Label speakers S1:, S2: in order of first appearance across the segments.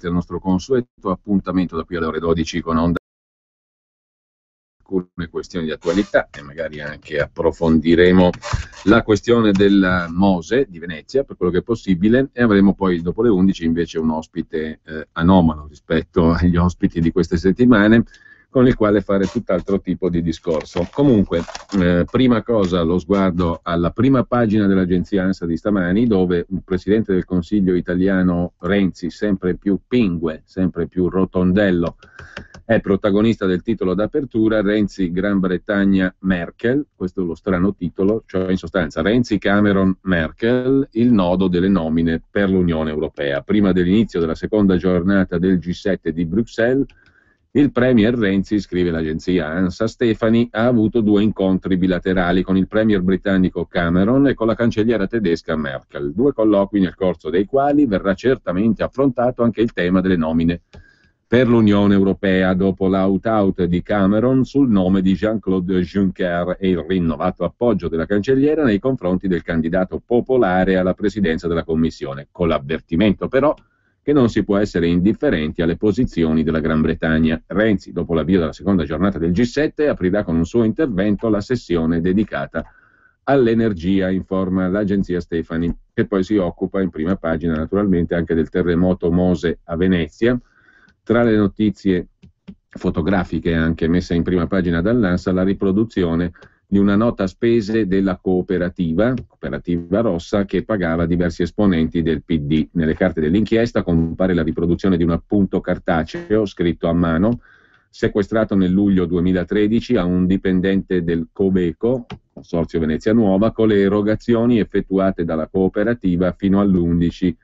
S1: al nostro consueto appuntamento da qui alle ore 12 con Onda, alcune questioni di attualità e magari anche approfondiremo la questione del Mose di Venezia per quello che è possibile, e avremo poi dopo le 11 invece un ospite anomalo rispetto agli ospiti di queste settimane, con il quale fare tutt'altro tipo di discorso. Comunque, prima cosa, lo sguardo alla prima pagina dell'agenzia ANSA di stamani, dove un presidente del Consiglio italiano, Renzi, sempre più pingue, sempre più rotondello, è protagonista del titolo d'apertura. Renzi, Gran Bretagna, Merkel, questo è lo strano titolo, cioè in sostanza Renzi, Cameron, Merkel, il nodo delle nomine per l'Unione Europea. Prima dell'inizio della seconda giornata del G7 di Bruxelles, il premier Renzi, scrive l'agenzia ANSA Stefani, ha avuto 2 incontri bilaterali con il premier britannico Cameron e con la cancelliera tedesca Merkel, 2 colloqui nel corso dei quali verrà certamente affrontato anche il tema delle nomine per l'Unione Europea, dopo l'out-out di Cameron sul nome di Jean-Claude Juncker e il rinnovato appoggio della cancelliera nei confronti del candidato popolare alla presidenza della Commissione, con l'avvertimento però che non si può essere indifferenti alle posizioni della Gran Bretagna. Renzi, dopo l'avvio della seconda giornata del G7, aprirà con un suo intervento la sessione dedicata all'energia, informa l'agenzia Stefani, che poi si occupa in prima pagina naturalmente anche del terremoto Mose a Venezia. Tra le notizie fotografiche anche messe in prima pagina dall'ANSA, la riproduzione di una nota spese della cooperativa rossa, che pagava diversi esponenti del PD. Nelle carte dell'inchiesta compare la riproduzione di un appunto cartaceo scritto a mano, sequestrato nel luglio 2013 a un dipendente del Coveco, Consorzio Venezia Nuova, con le erogazioni effettuate dalla cooperativa fino all'11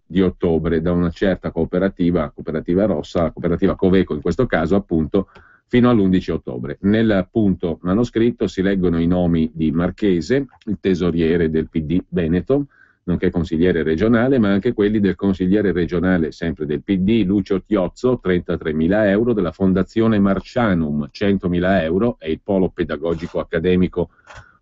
S1: di ottobre, da una certa cooperativa rossa, cooperativa Coveco in questo caso appunto, fino all'11 ottobre. Nel punto manoscritto si leggono i nomi di Marchese, il tesoriere del PD Veneto, nonché consigliere regionale, ma anche quelli del consigliere regionale, sempre del PD, Lucio Tiozzo, 33.000 euro, della Fondazione Marcianum, 100.000 euro, e il polo pedagogico accademico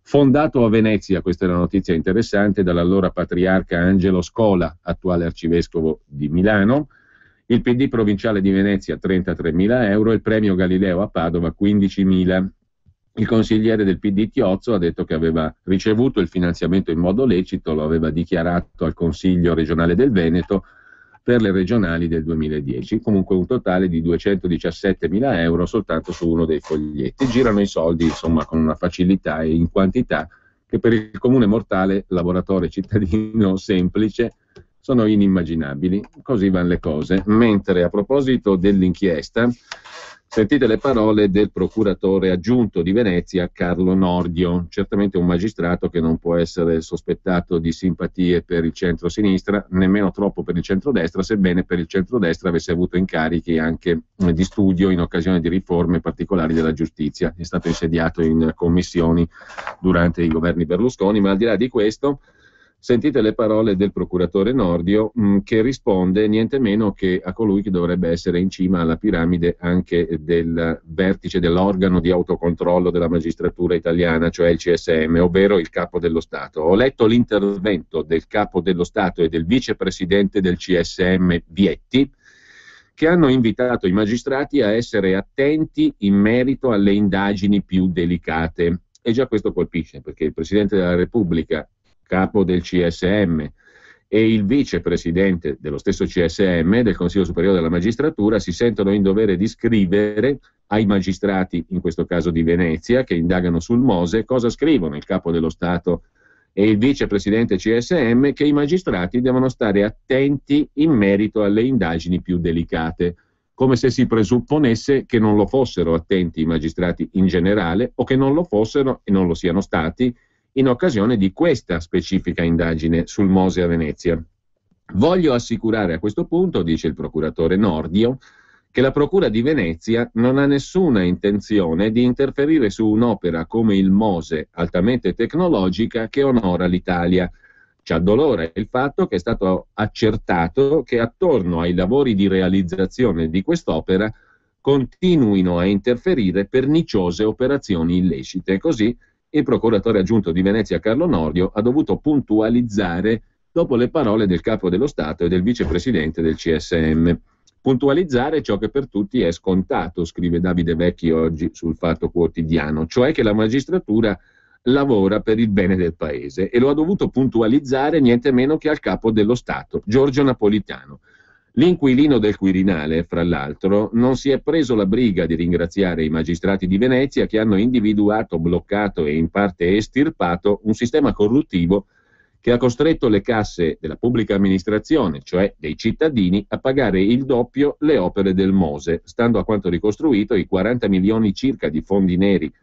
S1: fondato a Venezia, questa è la notizia interessante, dall'allora patriarca Angelo Scola, attuale arcivescovo di Milano. Il PD provinciale di Venezia 33.000 euro e il premio Galileo a Padova 15.000. Il consigliere del PD Tiozzo ha detto che aveva ricevuto il finanziamento in modo lecito, lo aveva dichiarato al Consiglio regionale del Veneto per le regionali del 2010, comunque un totale di 217.000 euro soltanto su uno dei foglietti. Girano i soldi insomma con una facilità e in quantità che per il comune mortale, lavoratore cittadino semplice, sono inimmaginabili. Così vanno le cose. Mentre a proposito dell'inchiesta, sentite le parole del procuratore aggiunto di Venezia Carlo Nordio, certamente un magistrato che non può essere sospettato di simpatie per il centro-sinistra, nemmeno troppo per il centrodestra, sebbene per il centrodestra avesse avuto incarichi anche di studio in occasione di riforme particolari della giustizia. È stato insediato in commissioni durante i governi Berlusconi, ma al di là di questo sentite le parole del procuratore Nordio, che risponde niente meno che a colui che dovrebbe essere in cima alla piramide anche del vertice dell'organo di autocontrollo della magistratura italiana, cioè il CSM, ovvero il Capo dello Stato. Ho letto l'intervento del Capo dello Stato e del vicepresidente del CSM Vietti, che hanno invitato i magistrati a essere attenti in merito alle indagini più delicate. E già questo colpisce, perché il Presidente della Repubblica, capo del CSM, e il vicepresidente dello stesso CSM, del Consiglio Superiore della Magistratura, si sentono in dovere di scrivere ai magistrati, in questo caso di Venezia, che indagano sul Mose, cosa scrivono il capo dello Stato e il vicepresidente CSM, che i magistrati devono stare attenti in merito alle indagini più delicate, come se si presupponesse che non lo fossero attenti i magistrati in generale, o che non lo fossero e non lo siano stati in occasione di questa specifica indagine sul Mose a Venezia. Voglio assicurare a questo punto, dice il procuratore Nordio, che la Procura di Venezia non ha nessuna intenzione di interferire su un'opera come il Mose, altamente tecnologica, che onora l'Italia. Ci addolora il fatto che è stato accertato che attorno ai lavori di realizzazione di quest'opera continuino a interferire perniciose operazioni illecite. Così il procuratore aggiunto di Venezia Carlo Nordio ha dovuto puntualizzare dopo le parole del Capo dello Stato e del vicepresidente del CSM. puntualizzare ciò che per tutti è scontato, scrive Davide Vecchi oggi sul Fatto Quotidiano, cioè che la magistratura lavora per il bene del paese, e lo ha dovuto puntualizzare niente meno che al capo dello Stato, Giorgio Napolitano. L'inquilino del Quirinale, fra l'altro, non si è preso la briga di ringraziare i magistrati di Venezia che hanno individuato, bloccato e in parte estirpato un sistema corruttivo che ha costretto le casse della pubblica amministrazione, cioè dei cittadini, a pagare il doppio le opere del Mose. Stando a quanto ricostruito, i 40 milioni circa di fondi neri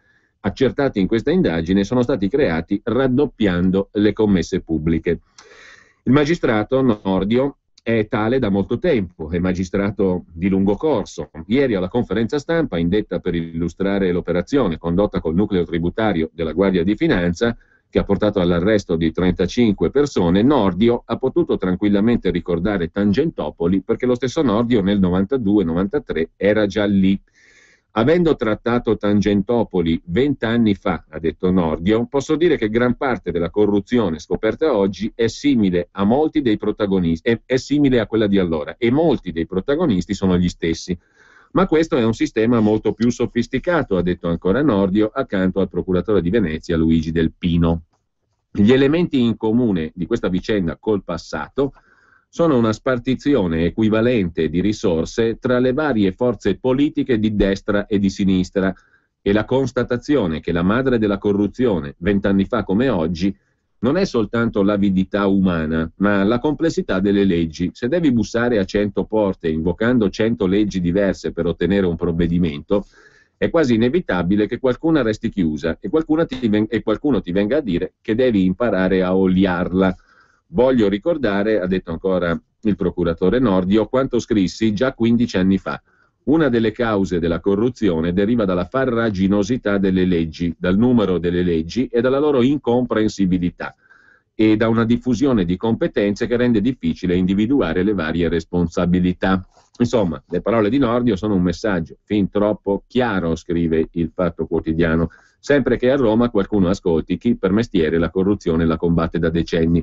S1: accertati in questa indagine sono stati creati raddoppiando le commesse pubbliche. Il magistrato Nordio è tale da molto tempo, è magistrato di lungo corso. Ieri alla conferenza stampa indetta per illustrare l'operazione condotta col nucleo tributario della Guardia di Finanza, che ha portato all'arresto di 35 persone, Nordio ha potuto tranquillamente ricordare Tangentopoli perché lo stesso Nordio nel 92-93 era già lì. Avendo trattato Tangentopoli 20 anni fa, ha detto Nordio, posso dire che gran parte della corruzione scoperta oggi è simile a molti dei protagonisti, è simile a quella di allora, e molti dei protagonisti sono gli stessi. Ma questo è un sistema molto più sofisticato, ha detto ancora Nordio, accanto al procuratore di Venezia Luigi Del Pino. Gli elementi in comune di questa vicenda col passato sono una spartizione equivalente di risorse tra le varie forze politiche di destra e di sinistra e la constatazione che la madre della corruzione, 20 anni fa come oggi, non è soltanto l'avidità umana, ma la complessità delle leggi. Se devi bussare a 100 porte invocando 100 leggi diverse per ottenere un provvedimento, è quasi inevitabile che qualcuna resti chiusa e qualcuno ti venga a dire che devi imparare a oliarla. Voglio ricordare, ha detto ancora il procuratore Nordio, quanto scrissi già 15 anni fa. Una delle cause della corruzione deriva dalla farraginosità delle leggi, dal numero delle leggi e dalla loro incomprensibilità e da una diffusione di competenze che rende difficile individuare le varie responsabilità. Insomma, le parole di Nordio sono un messaggio fin troppo chiaro, scrive il Fatto Quotidiano, sempre che a Roma qualcuno ascolti chi per mestiere la corruzione la combatte da decenni.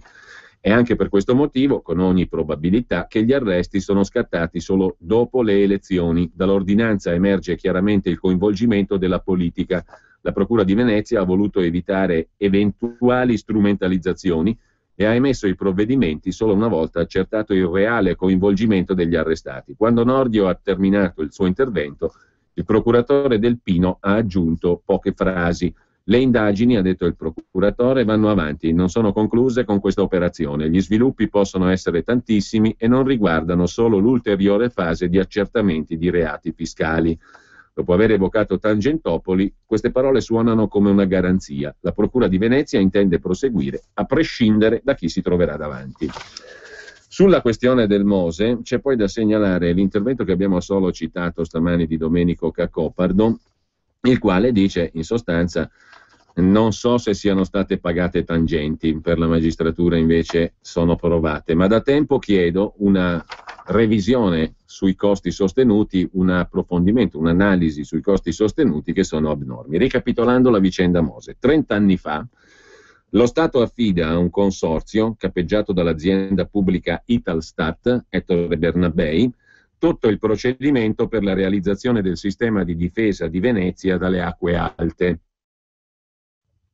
S1: È anche per questo motivo, con ogni probabilità, che gli arresti sono scattati solo dopo le elezioni. Dall'ordinanza emerge chiaramente il coinvolgimento della politica. La Procura di Venezia ha voluto evitare eventuali strumentalizzazioni e ha emesso i provvedimenti solo una volta accertato il reale coinvolgimento degli arrestati. Quando Nordio ha terminato il suo intervento, il procuratore Del Pino ha aggiunto poche frasi. Le indagini, ha detto il procuratore, vanno avanti, non sono concluse con questa operazione. Gli sviluppi possono essere tantissimi e non riguardano solo l'ulteriore fase di accertamenti di reati fiscali. Dopo aver evocato Tangentopoli, queste parole suonano come una garanzia. La Procura di Venezia intende proseguire a prescindere da chi si troverà davanti. Sulla questione del Mose c'è poi da segnalare l'intervento che abbiamo solo citato stamani di Domenico Cacopardo, il quale dice in sostanza: non so se siano state pagate tangenti, per la magistratura invece sono provate, ma da tempo chiedo una revisione sui costi sostenuti, un approfondimento, un'analisi sui costi sostenuti che sono abnormi. Ricapitolando la vicenda Mose, 30 anni fa lo Stato affida a un consorzio capeggiato dall'azienda pubblica Italstat, Ettore Bernabei, tutto il procedimento per la realizzazione del sistema di difesa di Venezia dalle acque alte.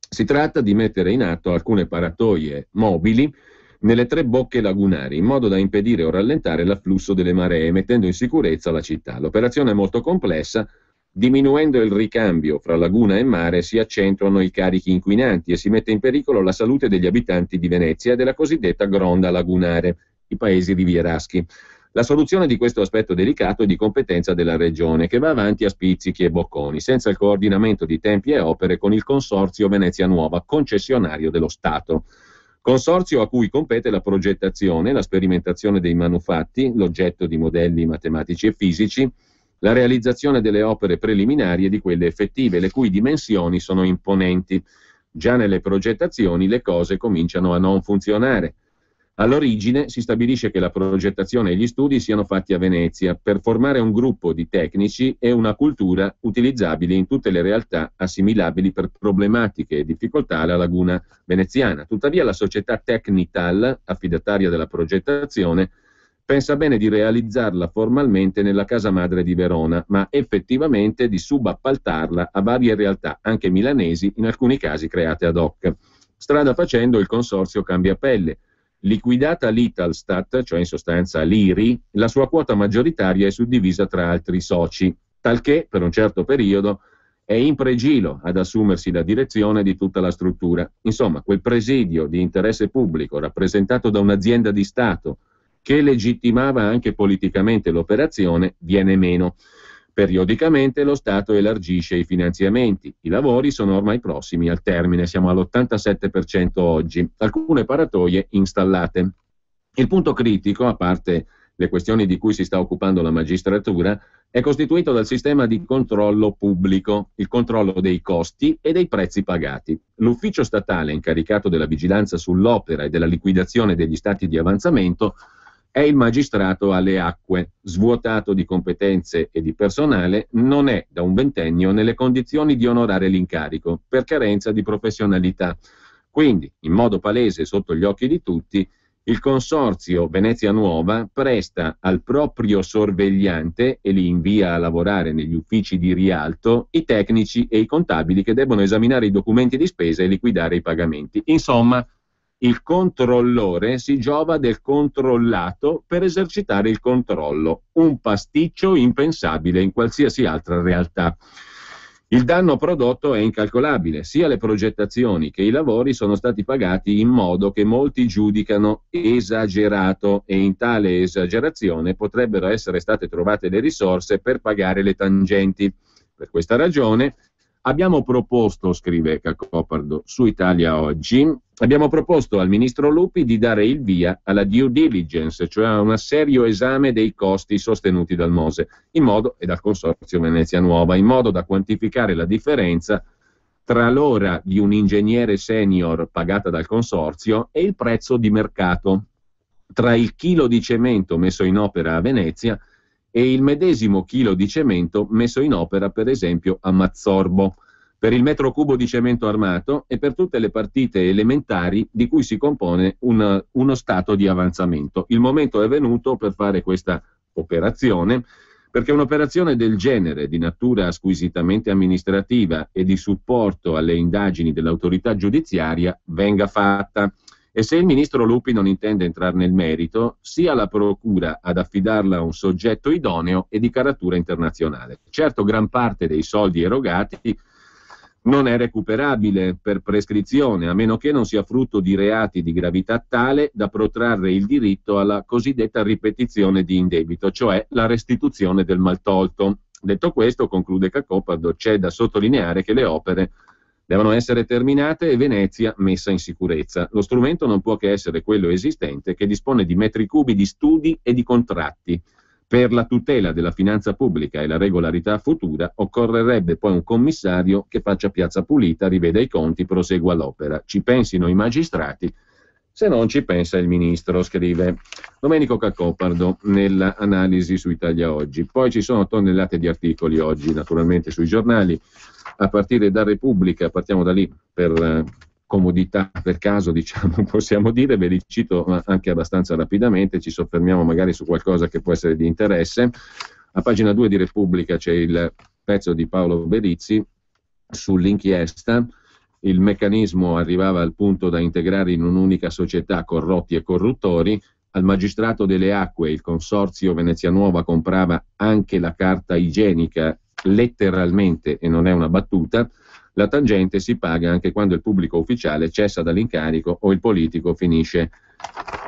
S1: Si tratta di mettere in atto alcune paratoie mobili nelle 3 bocche lagunari, in modo da impedire o rallentare l'afflusso delle maree, mettendo in sicurezza la città. L'operazione è molto complessa. Diminuendo il ricambio fra laguna e mare si accentuano i carichi inquinanti e si mette in pericolo la salute degli abitanti di Venezia e della cosiddetta gronda lagunare, i paesi rivieraschi. La soluzione di questo aspetto delicato è di competenza della Regione, che va avanti a spizzichi e bocconi, senza il coordinamento di tempi e opere con il Consorzio Venezia Nuova, concessionario dello Stato. Consorzio a cui compete la progettazione, la sperimentazione dei manufatti, l'oggetto di modelli matematici e fisici, la realizzazione delle opere preliminari e di quelle effettive, le cui dimensioni sono imponenti. Già nelle progettazioni le cose cominciano a non funzionare. All'origine si stabilisce che la progettazione e gli studi siano fatti a Venezia per formare un gruppo di tecnici e una cultura utilizzabili in tutte le realtà assimilabili per problematiche e difficoltà alla laguna veneziana. Tuttavia la società Tecnital, affidataria della progettazione, pensa bene di realizzarla formalmente nella casa madre di Verona, ma effettivamente di subappaltarla a varie realtà, anche milanesi, in alcuni casi create ad hoc. Strada facendo, il consorzio cambia pelle. Liquidata l'Italstat, cioè in sostanza l'IRI, la sua quota maggioritaria è suddivisa tra altri soci, talché per un certo periodo è in pregilo ad assumersi la direzione di tutta la struttura. Insomma, quel presidio di interesse pubblico rappresentato da un'azienda di Stato che legittimava anche politicamente l'operazione viene meno. Periodicamente lo Stato elargisce i finanziamenti. I lavori sono ormai prossimi al termine, siamo all'87% oggi, alcune paratoie installate. Il punto critico, a parte le questioni di cui si sta occupando la magistratura, è costituito dal sistema di controllo pubblico, il controllo dei costi e dei prezzi pagati. L'ufficio statale incaricato della vigilanza sull'opera e della liquidazione degli stati di avanzamento è il magistrato alle acque, svuotato di competenze e di personale, non è da un ventennio nelle condizioni di onorare l'incarico, per carenza di professionalità. Quindi, in modo palese sotto gli occhi di tutti, il consorzio Venezia Nuova presta al proprio sorvegliante e li invia a lavorare negli uffici di Rialto i tecnici e i contabili che debbono esaminare i documenti di spesa e liquidare i pagamenti. Insomma, il controllore si giova del controllato per esercitare il controllo, un pasticcio impensabile in qualsiasi altra realtà. Il danno prodotto è incalcolabile, sia le progettazioni che i lavori sono stati pagati in modo che molti giudicano esagerato e in tale esagerazione potrebbero essere state trovate le risorse per pagare le tangenti. Per questa ragione abbiamo proposto, scrive Cacopardo su Italia Oggi, abbiamo proposto al ministro Lupi di dare il via alla due diligence, cioè a un serio esame dei costi sostenuti dal Mose e dal Consorzio Venezia Nuova, in modo da quantificare la differenza tra l'ora di un ingegnere senior pagata dal Consorzio e il prezzo di mercato, tra il chilo di cemento messo in opera a Venezia e il medesimo chilo di cemento messo in opera, per esempio, a Mazzorbo, per il metro cubo di cemento armato e per tutte le partite elementari di cui si compone uno stato di avanzamento. Il momento è venuto per fare questa operazione, perché un'operazione del genere, di natura squisitamente amministrativa e di supporto alle indagini dell'autorità giudiziaria, venga fatta. E se il ministro Lupi non intende entrare nel merito, sia la procura ad affidarla a un soggetto idoneo e di caratura internazionale. Certo, gran parte dei soldi erogati non è recuperabile per prescrizione, a meno che non sia frutto di reati di gravità tale da protrarre il diritto alla cosiddetta ripetizione di indebito, cioè la restituzione del maltolto. Detto questo, conclude Cacopardo, c'è da sottolineare che le opere devono essere terminate e Venezia messa in sicurezza. Lo strumento non può che essere quello esistente, che dispone di metri cubi di studi e di contratti. Per la tutela della finanza pubblica e la regolarità futura occorrerebbe poi un commissario che faccia piazza pulita, riveda i conti, prosegua l'opera. Ci pensino i magistrati, se non ci pensa il ministro, scrive Domenico Cacopardo nell'analisi su Italia Oggi. Poi ci sono tonnellate di articoli oggi, naturalmente, sui giornali, a partire da Repubblica, partiamo da lì per comodità, per caso, diciamo, possiamo dire, ve li cito anche abbastanza rapidamente, ci soffermiamo magari su qualcosa che può essere di interesse. A pagina 2 di Repubblica c'è il pezzo di Paolo Berizzi sull'inchiesta. Il meccanismo arrivava al punto da integrare in un'unica società corrotti e corruttori. Al magistrato delle acque il consorzio Venezia Nuova comprava anche la carta igienica, letteralmente, e non è una battuta. La tangente si paga anche quando il pubblico ufficiale cessa dall'incarico o il politico finisce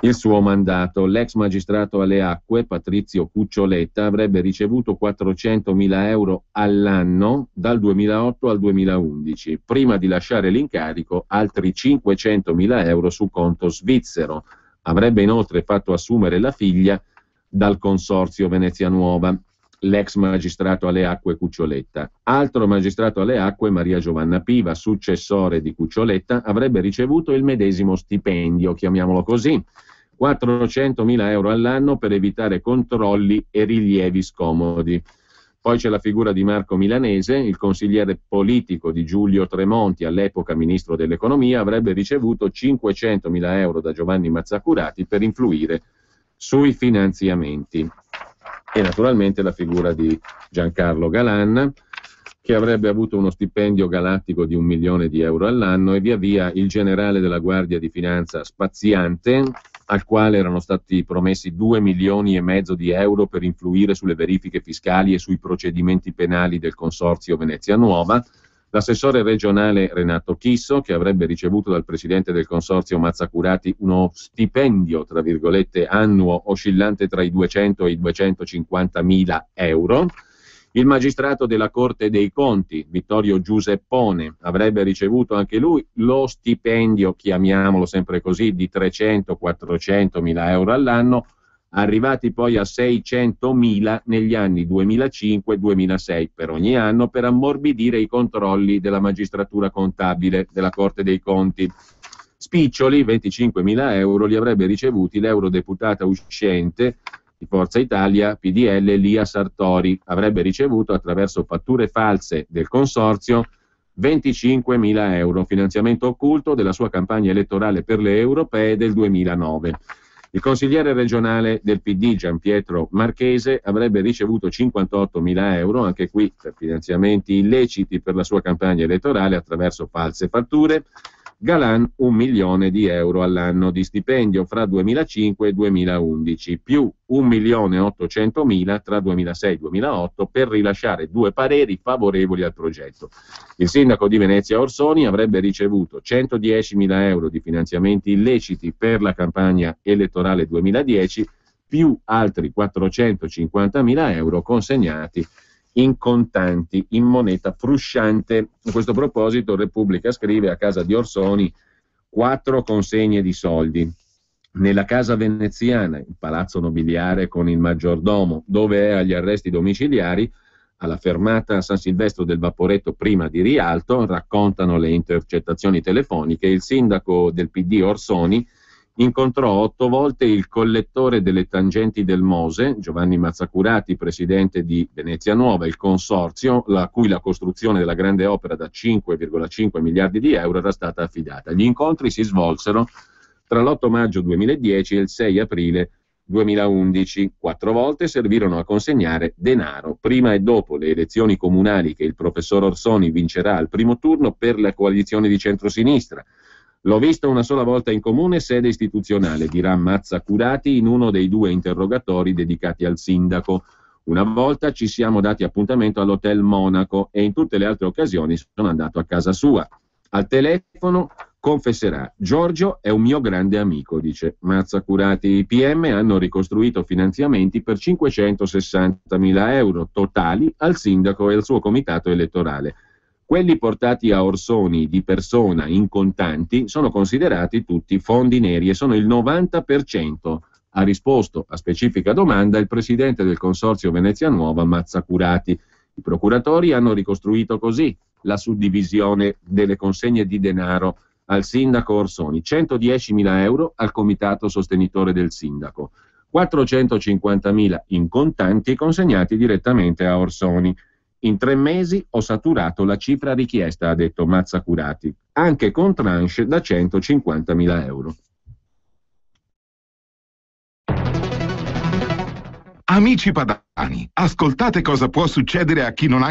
S1: il suo mandato. L'ex magistrato alle acque, Patrizio Cuccioletta, avrebbe ricevuto 400.000 euro all'anno dal 2008 al 2011. Prima di lasciare l'incarico, altri 500.000 euro su conto svizzero. Avrebbe inoltre fatto assumere la figlia dal consorzio Venezia Nuova. L'ex magistrato alle acque Cuccioletta. Altro magistrato alle acque, Maria Giovanna Piva, successore di Cuccioletta, avrebbe ricevuto il medesimo stipendio, chiamiamolo così, 400.000 euro all'anno per evitare controlli e rilievi scomodi. Poi c'è la figura di Marco Milanese, il consigliere politico di Giulio Tremonti, all'epoca ministro dell'economia, avrebbe ricevuto 500.000 euro da Giovanni Mazzacurati per influire sui finanziamenti. E naturalmente la figura di Giancarlo Galan, che avrebbe avuto uno stipendio galattico di 1 milione di euro all'anno, e via via il generale della Guardia di Finanza spaziante, al quale erano stati promessi 2,5 milioni di euro per influire sulle verifiche fiscali e sui procedimenti penali del Consorzio Venezia Nuova, l'assessore regionale Renato Chisso, che avrebbe ricevuto dal presidente del Consorzio Mazzacurati uno stipendio, tra virgolette, annuo oscillante tra i 200 e i 250 mila euro. Il magistrato della Corte dei Conti, Vittorio Giuseppone, avrebbe ricevuto anche lui lo stipendio, chiamiamolo sempre così, di 300-400 mila euro all'anno, arrivati poi a 600 mila negli anni 2005-2006 per ogni anno, per ammorbidire i controlli della magistratura contabile della Corte dei Conti. Spiccioli, 25 mila euro, li avrebbe ricevuti l'eurodeputata uscente di Forza Italia, PDL, Lia Sartori. Avrebbe ricevuto, attraverso fatture false del consorzio, 25 mila euro, finanziamento occulto della sua campagna elettorale per le europee del 2009. Il consigliere regionale del PD, Gianpietro Marchese, avrebbe ricevuto 58 mila euro, anche qui per finanziamenti illeciti per la sua campagna elettorale attraverso false fatture. Galan 1 milione di euro all'anno di stipendio fra 2005 e 2011, più 1.800.000 tra 2006 e 2008 per rilasciare 2 pareri favorevoli al progetto. Il sindaco di Venezia Orsoni avrebbe ricevuto 110 mila euro di finanziamenti illeciti per la campagna elettorale 2010, più altri 450 mila euro consegnati in contanti, in moneta frusciante. A questo proposito Repubblica scrive: a casa di Orsoni 4 consegne di soldi. Nella casa veneziana, il palazzo nobiliare con il maggiordomo, dove è agli arresti domiciliari, alla fermata San Silvestro del Vaporetto prima di Rialto, raccontano le intercettazioni telefoniche, il sindaco del PD Orsoni incontrò 8 volte il collettore delle tangenti del Mose, Giovanni Mazzacurati, presidente di Venezia Nuova, il consorzio, a cui la costruzione della grande opera da 5,5 miliardi di euro era stata affidata. Gli incontri si svolsero tra l'8 maggio 2010 e il 6 aprile 2011. 4 volte servirono a consegnare denaro, prima e dopo le elezioni comunali che il professor Orsoni vincerà al primo turno per la coalizione di centrosinistra. L'ho visto una sola volta in comune sede istituzionale, dirà Mazzacurati in uno dei 2 interrogatori dedicati al sindaco. Una volta ci siamo dati appuntamento all'Hotel Monaco e in tutte le altre occasioni sono andato a casa sua. Al telefono confesserà: Giorgio è un mio grande amico, dice Mazzacurati. I PM hanno ricostruito finanziamenti per 560 mila euro totali al sindaco e al suo comitato elettorale. Quelli portati a Orsoni di persona in contanti sono considerati tutti fondi neri e sono il 90%, ha risposto a specifica domanda il presidente del Consorzio Venezia Nuova, Mazzacurati. I procuratori hanno ricostruito così la suddivisione delle consegne di denaro al sindaco Orsoni: 110 mila euro al comitato sostenitore del sindaco, 450 mila in contanti consegnati direttamente a Orsoni. In 3 mesi ho saturato la cifra richiesta, ha detto Mazzacurati, anche con tranche da 150 mila euro.
S2: Amici padani, ascoltate cosa può succedere a chi non ha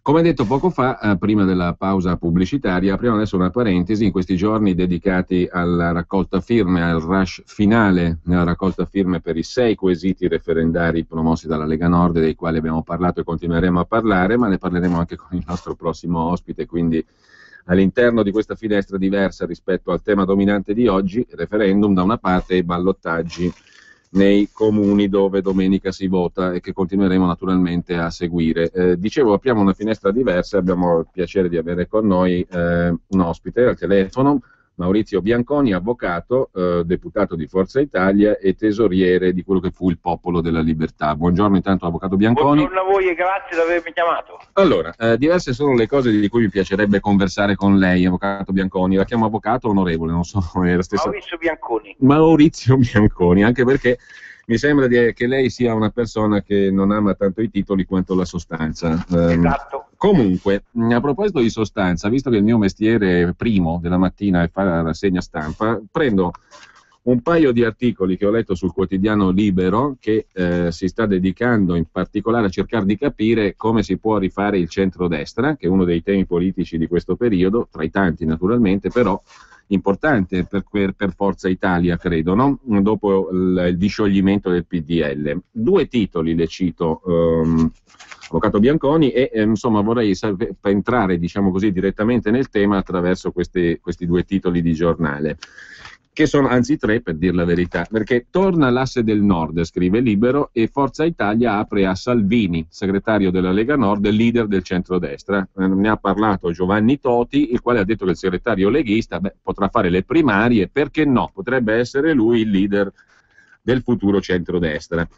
S1: Come detto poco fa, prima della pausa pubblicitaria, apriamo adesso una parentesi in questi giorni dedicati alla raccolta firme, al rush finale nella raccolta firme per i 6 quesiti referendari promossi dalla Lega Nord, dei quali abbiamo parlato e continueremo a parlare, ma ne parleremo anche con il nostro prossimo ospite, quindi all'interno di questa finestra diversa rispetto al tema dominante di oggi, referendum da una parte e ballottaggi nei comuni dove domenica si vota e che continueremo naturalmente a seguire. Dicevo, apriamo una finestra diversa, abbiamo il piacere di avere con noi un ospite al telefono, Maurizio Bianconi, avvocato, deputato di Forza Italia e tesoriere di quello che fu il Popolo della Libertà. Buongiorno intanto, avvocato Bianconi.
S3: Buongiorno a voi e grazie di avermi chiamato.
S1: Allora, diverse sono le cose di cui mi piacerebbe conversare con lei, avvocato Bianconi. La chiamo avvocato o onorevole? Non so, è la stessa.
S3: Maurizio Bianconi.
S1: Maurizio Bianconi, anche perché mi sembra che lei sia una persona che non ama tanto i titoli quanto la sostanza.
S3: Esatto.
S1: Comunque, a proposito di sostanza, visto che il mio mestiere primo della mattina è fare la rassegna stampa, prendo un paio di articoli che ho letto sul quotidiano Libero che si sta dedicando in particolare a cercare di capire come si può rifare il centrodestra, che è uno dei temi politici di questo periodo, tra i tanti naturalmente, però importante per Forza Italia, credo, no? Dopo il discioglimento del PDL. 2 titoli le cito, avvocato Bianconi, e insomma vorrei entrare, diciamo così, direttamente nel tema attraverso questi 2 titoli di giornale, che sono anzi 3 per dir la verità, perché torna l'asse del Nord, scrive Libero, e Forza Italia apre a Salvini, segretario della Lega Nord, leader del centrodestra. Ne ha parlato Giovanni Toti, il quale ha detto che il segretario leghista potrà fare le primarie, perché no, potrebbe essere lui il leader del futuro centrodestra.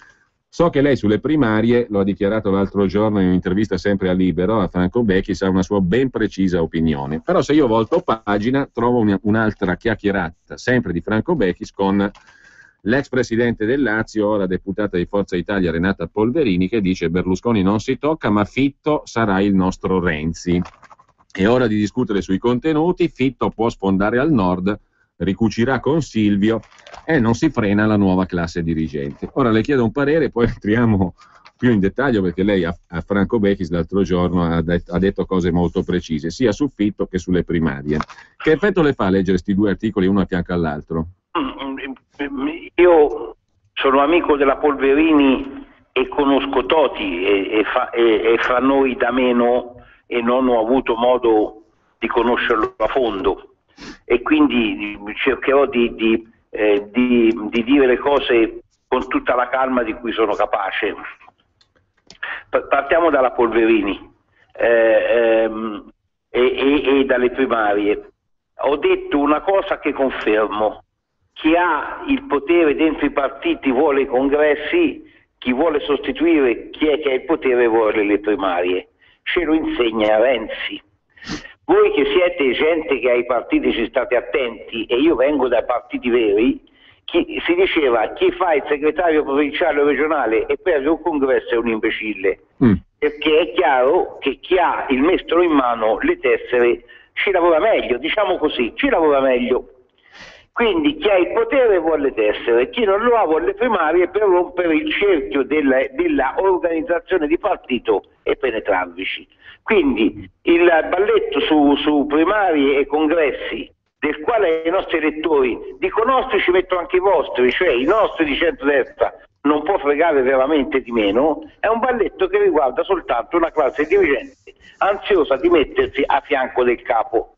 S1: So che lei sulle primarie, lo ha dichiarato l'altro giorno in un'intervista sempre a Libero, a Franco Becchis, ha una sua ben precisa opinione. Però se io volto pagina trovo un'altra chiacchierata, sempre di Franco Becchis, con l'ex presidente del Lazio, ora deputata di Forza Italia, Renata Polverini, che dice: Berlusconi non si tocca, ma Fitto sarà il nostro Renzi. È ora di discutere sui contenuti, Fitto può sfondare al nord, ricucirà con Silvio e non si frena la nuova classe dirigente. Ora le chiedo un parere, poi entriamo più in dettaglio, perché lei a Franco Becchis l'altro giorno ha detto cose molto precise, sia su Fitto che sulle primarie. Che effetto le fa leggere questi 2 articoli uno a fianco all'altro?
S3: Io sono amico della Polverini e conosco Toti e fra noi da meno, e non ho avuto modo di conoscerlo a fondo, e quindi cercherò di dire le cose con tutta la calma di cui sono capace. Partiamo dalla Polverini e dalle primarie. Ho detto una cosa che confermo: chi ha il potere dentro i partiti vuole i congressi, chi vuole sostituire chi è che ha il potere vuole le primarie. Ce lo insegna Renzi. Voi che siete gente che ai partiti ci state attenti, e io vengo dai partiti veri, si diceva: chi fa il segretario provinciale o regionale e perde un congresso è un imbecille, perché è chiaro che chi ha il mestolo in mano, le tessere, ci lavora meglio, diciamo così, ci lavora meglio. Quindi chi ha il potere vuole le tessere, chi non lo ha vuole le primarie per rompere il cerchio della organizzazione di partito e penetrarvici. Quindi il balletto su primarie e congressi, del quale i nostri elettori, dico nostri, ci metto anche i vostri, cioè i nostri di centrodestra, non può fregare veramente di meno, è un balletto che riguarda soltanto una classe dirigente ansiosa di mettersi a fianco del capo.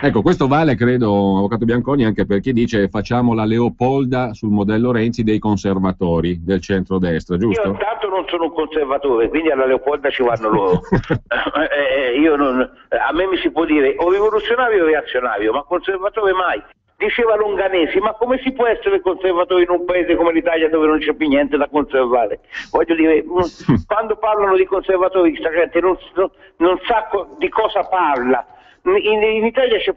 S1: Ecco, questo vale, credo, avvocato Bianconi, anche per chi dice: facciamo la Leopolda sul modello Renzi dei conservatori del centrodestra, giusto?
S3: Io intanto non sono un conservatore, quindi alla Leopolda ci vanno loro. A me mi si può dire o rivoluzionario o reazionario, ma conservatore mai. Diceva Longanesi: ma come si può essere conservatori in un paese come l'Italia dove non c'è più niente da conservare? Voglio dire, quando parlano di conservatori, questa gente non sa di cosa parla. In Italia ci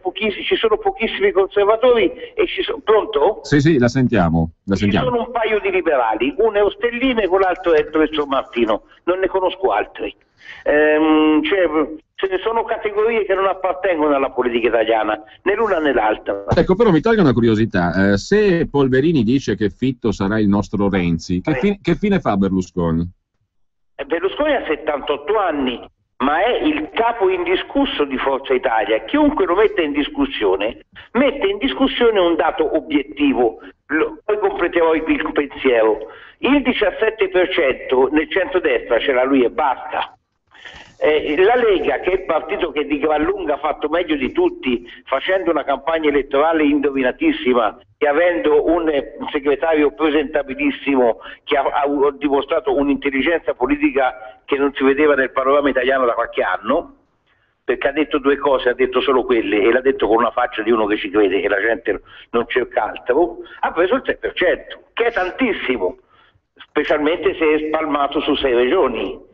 S3: sono pochissimi conservatori e pronto?
S1: Sì, la sentiamo.
S3: Ci sono un paio di liberali, uno è Ostellino e quell'altro è Professor Martino, non ne conosco altri. Sono categorie che non appartengono alla politica italiana, né l'una né l'altra.
S1: Ecco, però mi tolga una curiosità, se Polverini dice che Fitto sarà il nostro Renzi, che fine fa Berlusconi?
S3: Berlusconi ha 78 anni. ma è il capo indiscusso di Forza Italia. Chiunque lo mette in discussione un dato obiettivo. Poi completerò il pensiero. Il 17% nel centrodestra ce l'ha lui e basta. La Lega, che è il partito che di gran lunga ha fatto meglio di tutti, facendo una campagna elettorale indovinatissima e avendo un segretario presentabilissimo che ha dimostrato un'intelligenza politica che non si vedeva nel panorama italiano da qualche anno, perché ha detto due cose, ha detto solo quelle, e l'ha detto con una faccia di uno che ci crede e la gente non cerca altro, ha preso il 3%, che è tantissimo, specialmente se è spalmato su 6 regioni,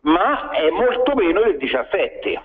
S3: ma è molto meno del 17%.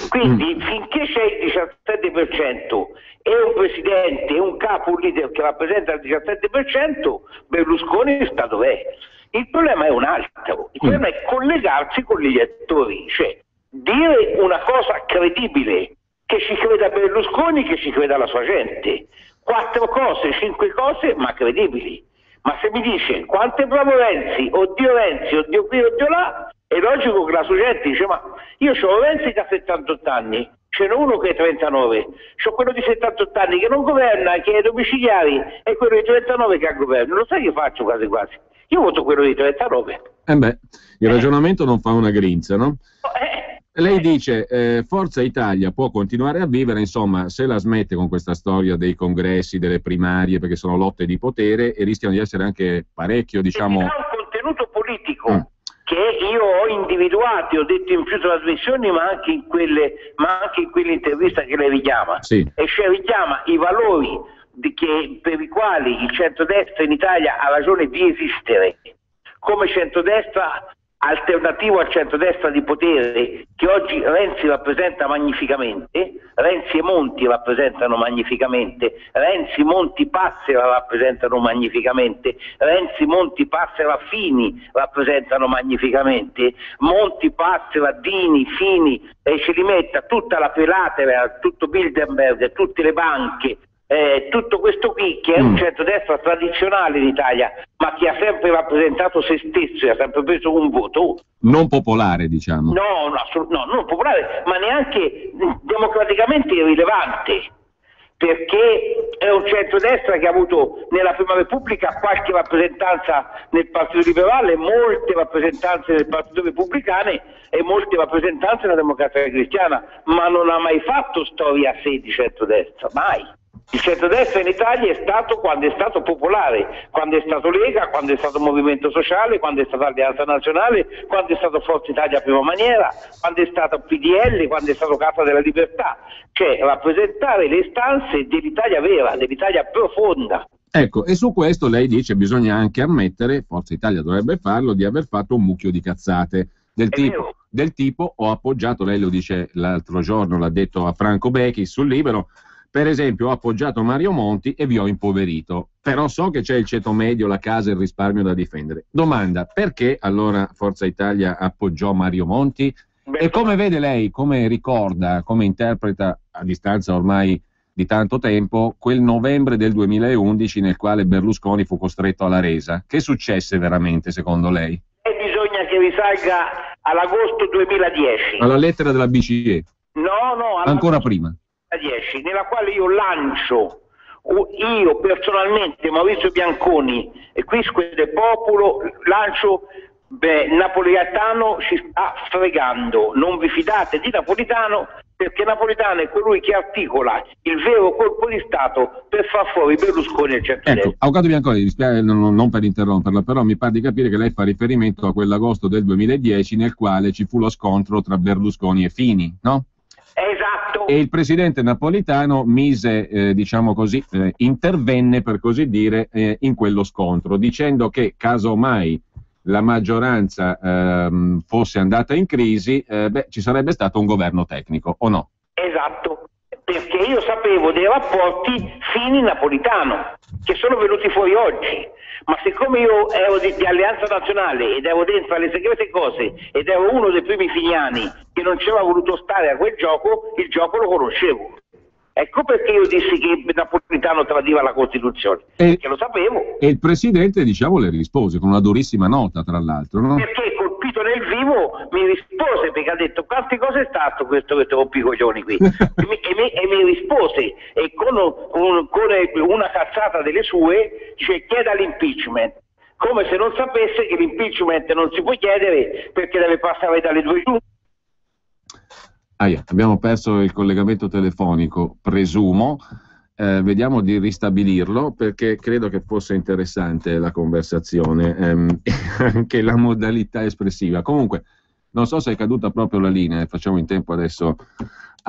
S3: Quindi finché c'è il 17% e un presidente e un capo, un leader che rappresenta il 17%, Berlusconi sta dov'è. Il problema è un altro, il problema è collegarsi con gli elettori, cioè dire una cosa credibile, che ci creda Berlusconi, che ci creda la sua gente. 4 cose, 5 cose, ma credibili. Ma se mi dice quanto è bravo Renzi, oddio qui, oddio là, è logico che la sua gente dice: ma io ho Renzi che ha 78 anni, ce n'è uno che è 39, c'ho quello di 78 anni che non governa, che è domiciliari, e quello di 39 che ha governo. Lo sai che faccio quasi quasi? Io voto quello di 39.
S1: Il ragionamento non fa una grinza, no? Lei dice Forza Italia può continuare a vivere, insomma, se la smette con questa storia dei congressi, delle primarie, perché sono lotte di potere e rischiano di essere anche parecchio, diciamo...
S3: Ha un contenuto politico che io ho individuato, ho detto in più trasmissioni, ma anche in quell'intervista che lei richiama.
S1: Sì.
S3: E cioè richiama i valori per i quali il centrodestra in Italia ha ragione di esistere, come centrodestra alternativo al centrodestra di potere, che oggi Renzi rappresenta magnificamente, Renzi e Monti rappresentano magnificamente, Renzi, Monti, Passera rappresentano magnificamente, Renzi, Monti, Passera, Fini rappresentano magnificamente, Monti, Passera, Dini, Fini, e ci rimetta tutta la Pelater, tutto Bilderberg, tutte le banche, tutto questo qui, che è un centrodestra tradizionale in Italia, ma che ha sempre rappresentato se stesso e ha sempre preso un voto
S1: non popolare, diciamo.
S3: No, non popolare, ma neanche democraticamente irrilevante, perché è un centrodestra che ha avuto nella Prima Repubblica qualche rappresentanza nel Partito Liberale, molte rappresentanze nel Partito Repubblicano e molte rappresentanze nella Democrazia Cristiana, ma non ha mai fatto storia a sé di centrodestra, mai. Il centrodestra in Italia è stato quando è stato popolare, quando è stato Lega, quando è stato Movimento Sociale, quando è stata Alleanza Nazionale, quando è stato Forza Italia Prima Maniera, quando è stato PDL, quando è stato Casa della Libertà, cioè rappresentare le istanze dell'Italia vera, dell'Italia profonda.
S1: Ecco, e su questo lei dice bisogna anche ammettere, Forza Italia dovrebbe farlo, di aver fatto un mucchio di cazzate del tipo ho appoggiato, lei lo dice l'altro giorno, l'ha detto a Franco Becchi sul Libero, per esempio ho appoggiato Mario Monti e vi ho impoverito, però so che c'è il ceto medio, la casa e il risparmio da difendere. Domanda, perché allora Forza Italia appoggiò Mario Monti? E come vede lei, come ricorda, come interpreta a distanza ormai di tanto tempo quel novembre del 2011 nel quale Berlusconi fu costretto alla resa? Che successe veramente secondo lei?
S3: Bisogna che risalga all'agosto 2010.
S1: Alla lettera della BCE?
S3: No,
S1: ancora prima.
S3: 2010, nella quale io lancio, io personalmente, Maurizio Bianconi e Quisque del Popolo, lancio Napolitano ci sta fregando, non vi fidate di Napolitano, perché Napolitano è colui che articola il vero colpo di Stato per far fuori Berlusconi e il centrodestra.
S1: Ecco, Avvocato Bianconi, non per interromperla, però mi pare di capire che lei fa riferimento a quell'agosto del 2010 nel quale ci fu lo scontro tra Berlusconi e Fini, no?
S3: Esatto.
S1: E il presidente Napolitano mise, diciamo così, intervenne per così dire in quello scontro, dicendo che caso mai la maggioranza fosse andata in crisi, ci sarebbe stato un governo tecnico, o no?
S3: Esatto, perché io sapevo dei rapporti Fini-Napolitano che sono venuti fuori oggi, ma siccome io ero di Alleanza Nazionale ed ero dentro alle segrete cose ed ero uno dei primi finiani che non ci aveva voluto stare a quel gioco, il gioco lo conoscevo. Ecco perché io dissi che Napolitano tradiva la Costituzione, perché lo sapevo.
S1: E il Presidente, diciamo, le rispose con una durissima nota, tra l'altro, no?
S3: Perché colpito nel vivo mi rispose, perché ha detto: quante cose è stato questo che ti rompi i coglioni qui? e mi rispose, e con una cazzata delle sue, cioè chieda l'impeachment, come se non sapesse che l'impeachment non si può chiedere perché deve passare dalle due giunte.
S1: Abbiamo perso il collegamento telefonico, presumo. Vediamo di ristabilirlo perché credo che fosse interessante la conversazione, e anche la modalità espressiva. Comunque, non so se è caduta proprio la linea, e facciamo in tempo adesso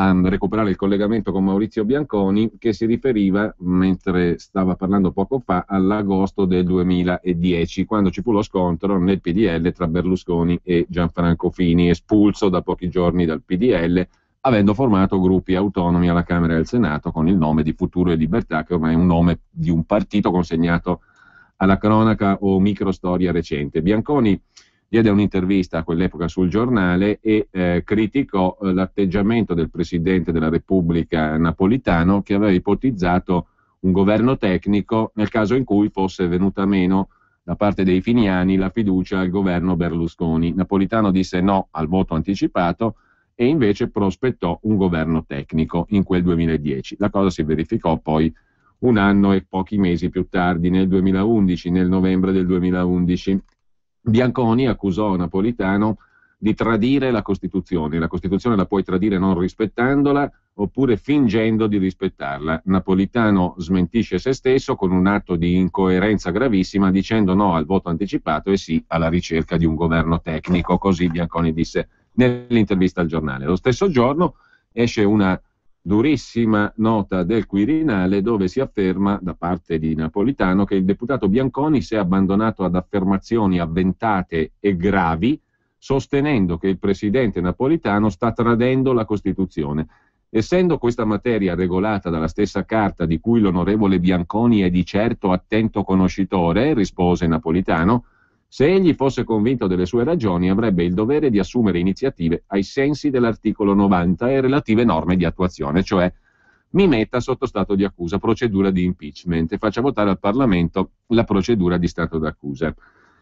S1: a recuperare il collegamento con Maurizio Bianconi, che si riferiva, mentre stava parlando poco fa, all'agosto del 2010, quando ci fu lo scontro nel PDL tra Berlusconi e Gianfranco Fini, espulso da pochi giorni dal PDL, avendo formato gruppi autonomi alla Camera e al Senato con il nome di Futuro e Libertà, che ormai è un nome di un partito consegnato alla cronaca o microstoria recente. Bianconi diede un'intervista a quell'epoca sul Giornale e criticò l'atteggiamento del Presidente della Repubblica Napolitano, che aveva ipotizzato un governo tecnico nel caso in cui fosse venuta meno da parte dei finiani la fiducia al governo Berlusconi. Napolitano disse no al voto anticipato e invece prospettò un governo tecnico in quel 2010. La cosa si verificò poi un anno e pochi mesi più tardi, nel 2011, nel novembre del 2011. Bianconi accusò Napolitano di tradire la Costituzione. La Costituzione la puoi tradire non rispettandola oppure fingendo di rispettarla. Napolitano smentisce se stesso con un atto di incoerenza gravissima, dicendo no al voto anticipato e sì alla ricerca di un governo tecnico. Così Bianconi disse nell'intervista al giornale. Lo stesso giorno esce una durissima nota del Quirinale dove si afferma da parte di Napolitano che il deputato Bianconi si è abbandonato ad affermazioni avventate e gravi, sostenendo che il presidente Napolitano sta tradendo la Costituzione. Essendo questa materia regolata dalla stessa Carta di cui l'onorevole Bianconi è di certo attento conoscitore, rispose Napolitano, se egli fosse convinto delle sue ragioni avrebbe il dovere di assumere iniziative ai sensi dell'articolo 90 e relative norme di attuazione, cioè mi metta sotto stato di accusa, procedura di impeachment, e faccia votare al Parlamento la procedura di stato d'accusa.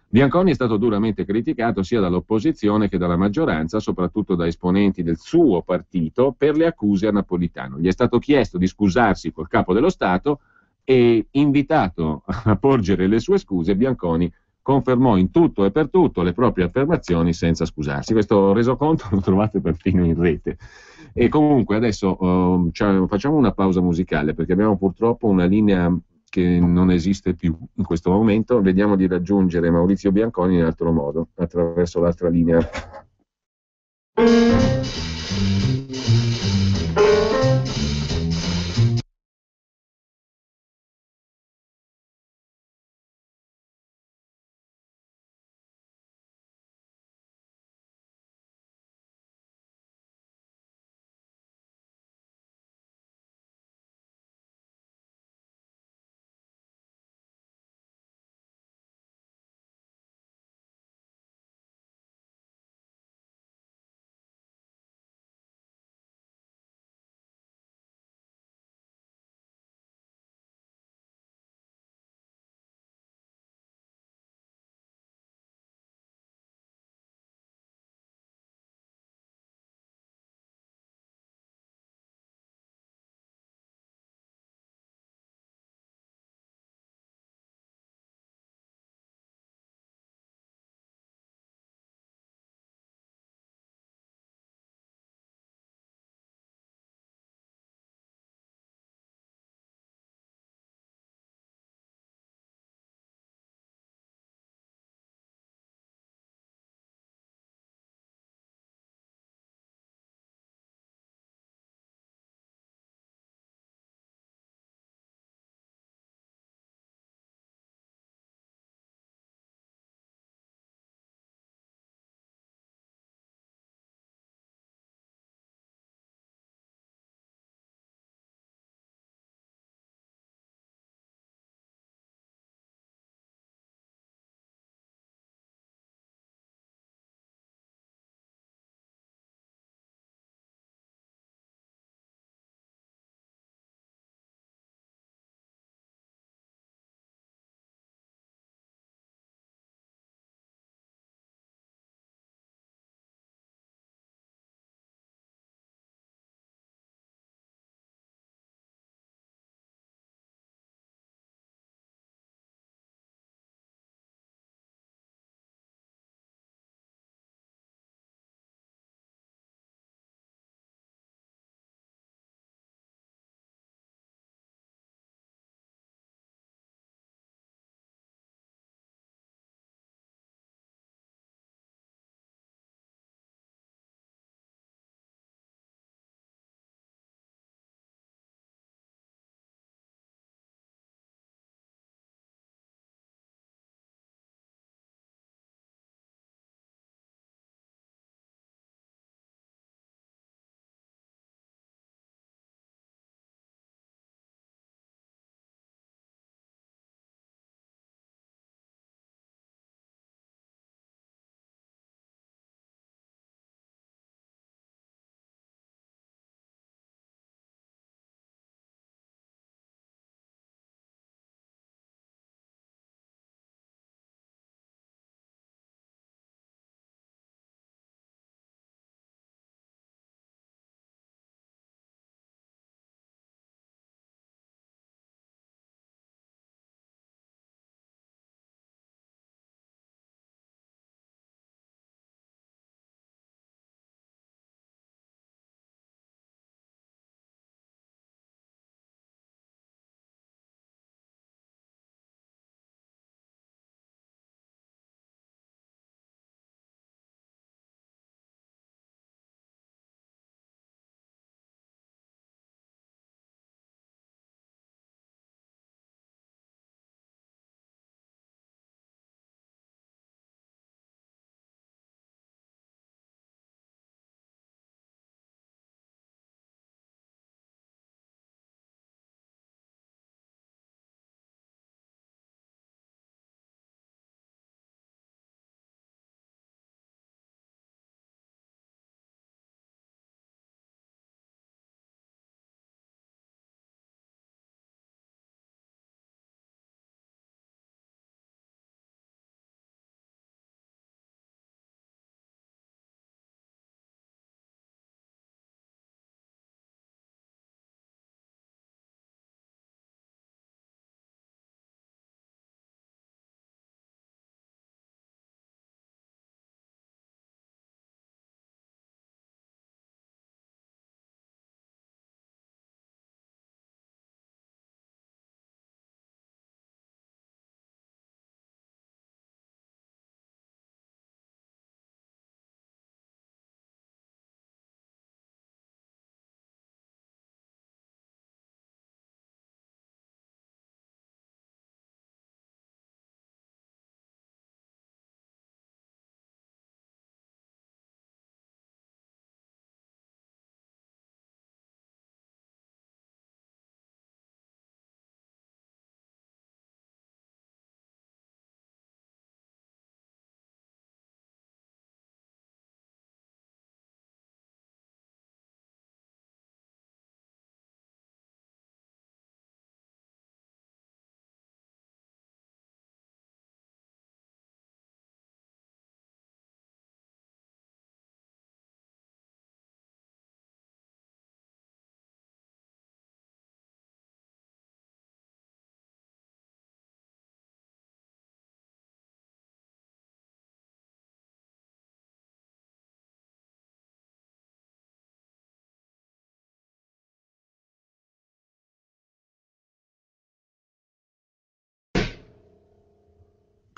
S1: Bianconi è stato duramente criticato sia dall'opposizione che dalla maggioranza, soprattutto da esponenti del suo partito, per le accuse a Napolitano. Gli è stato chiesto di scusarsi col capo dello Stato e, invitato a porgere le sue scuse, Bianconi confermò in tutto e per tutto le proprie affermazioni senza scusarsi. Questo resoconto lo trovate perfino in rete. E comunque adesso facciamo una pausa musicale perché abbiamo purtroppo una linea che non esiste più in questo momento. Vediamo di raggiungere Maurizio Bianconi in altro modo, attraverso l'altra linea.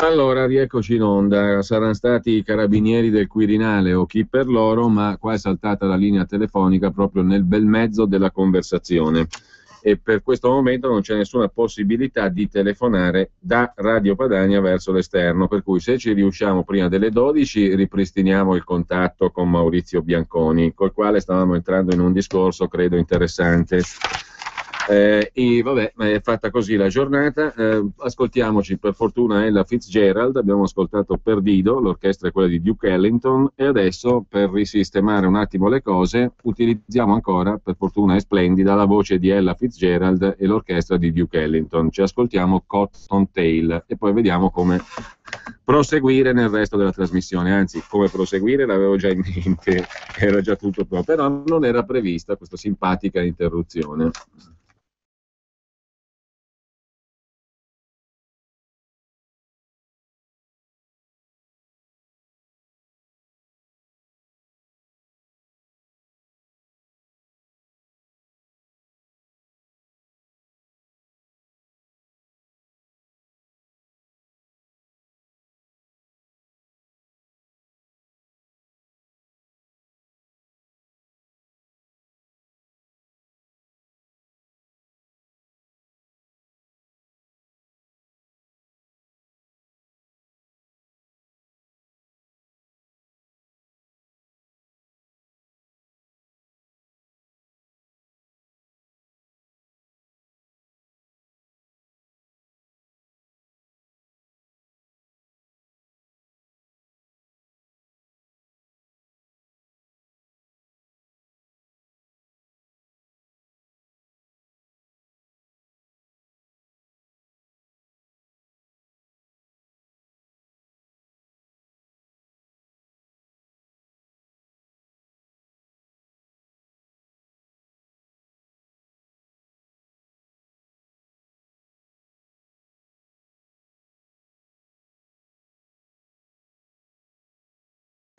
S1: Allora, rieccoci in onda. Saranno stati i carabinieri del Quirinale o chi per loro, ma qua è saltata la linea telefonica proprio nel bel mezzo della conversazione. E per questo momento non c'è nessuna possibilità di telefonare da Radio Padania verso l'esterno, per cui se ci riusciamo prima delle 12 ripristiniamo il contatto con Maurizio Bianconi, col quale stavamo entrando in un discorso credo interessante. E vabbè, è fatta così la giornata. Ascoltiamoci per fortuna Ella Fitzgerald, abbiamo ascoltato Perdido, l'orchestra è quella di Duke Ellington, e adesso per risistemare un attimo le cose utilizziamo ancora, per fortuna è splendida, la voce di Ella Fitzgerald e l'orchestra di Duke Ellington. Ci ascoltiamo Cotton Tail e poi vediamo come proseguire nel resto della trasmissione, anzi come proseguire l'avevo già in mente, era già tutto pronto, però non era prevista questa simpatica interruzione.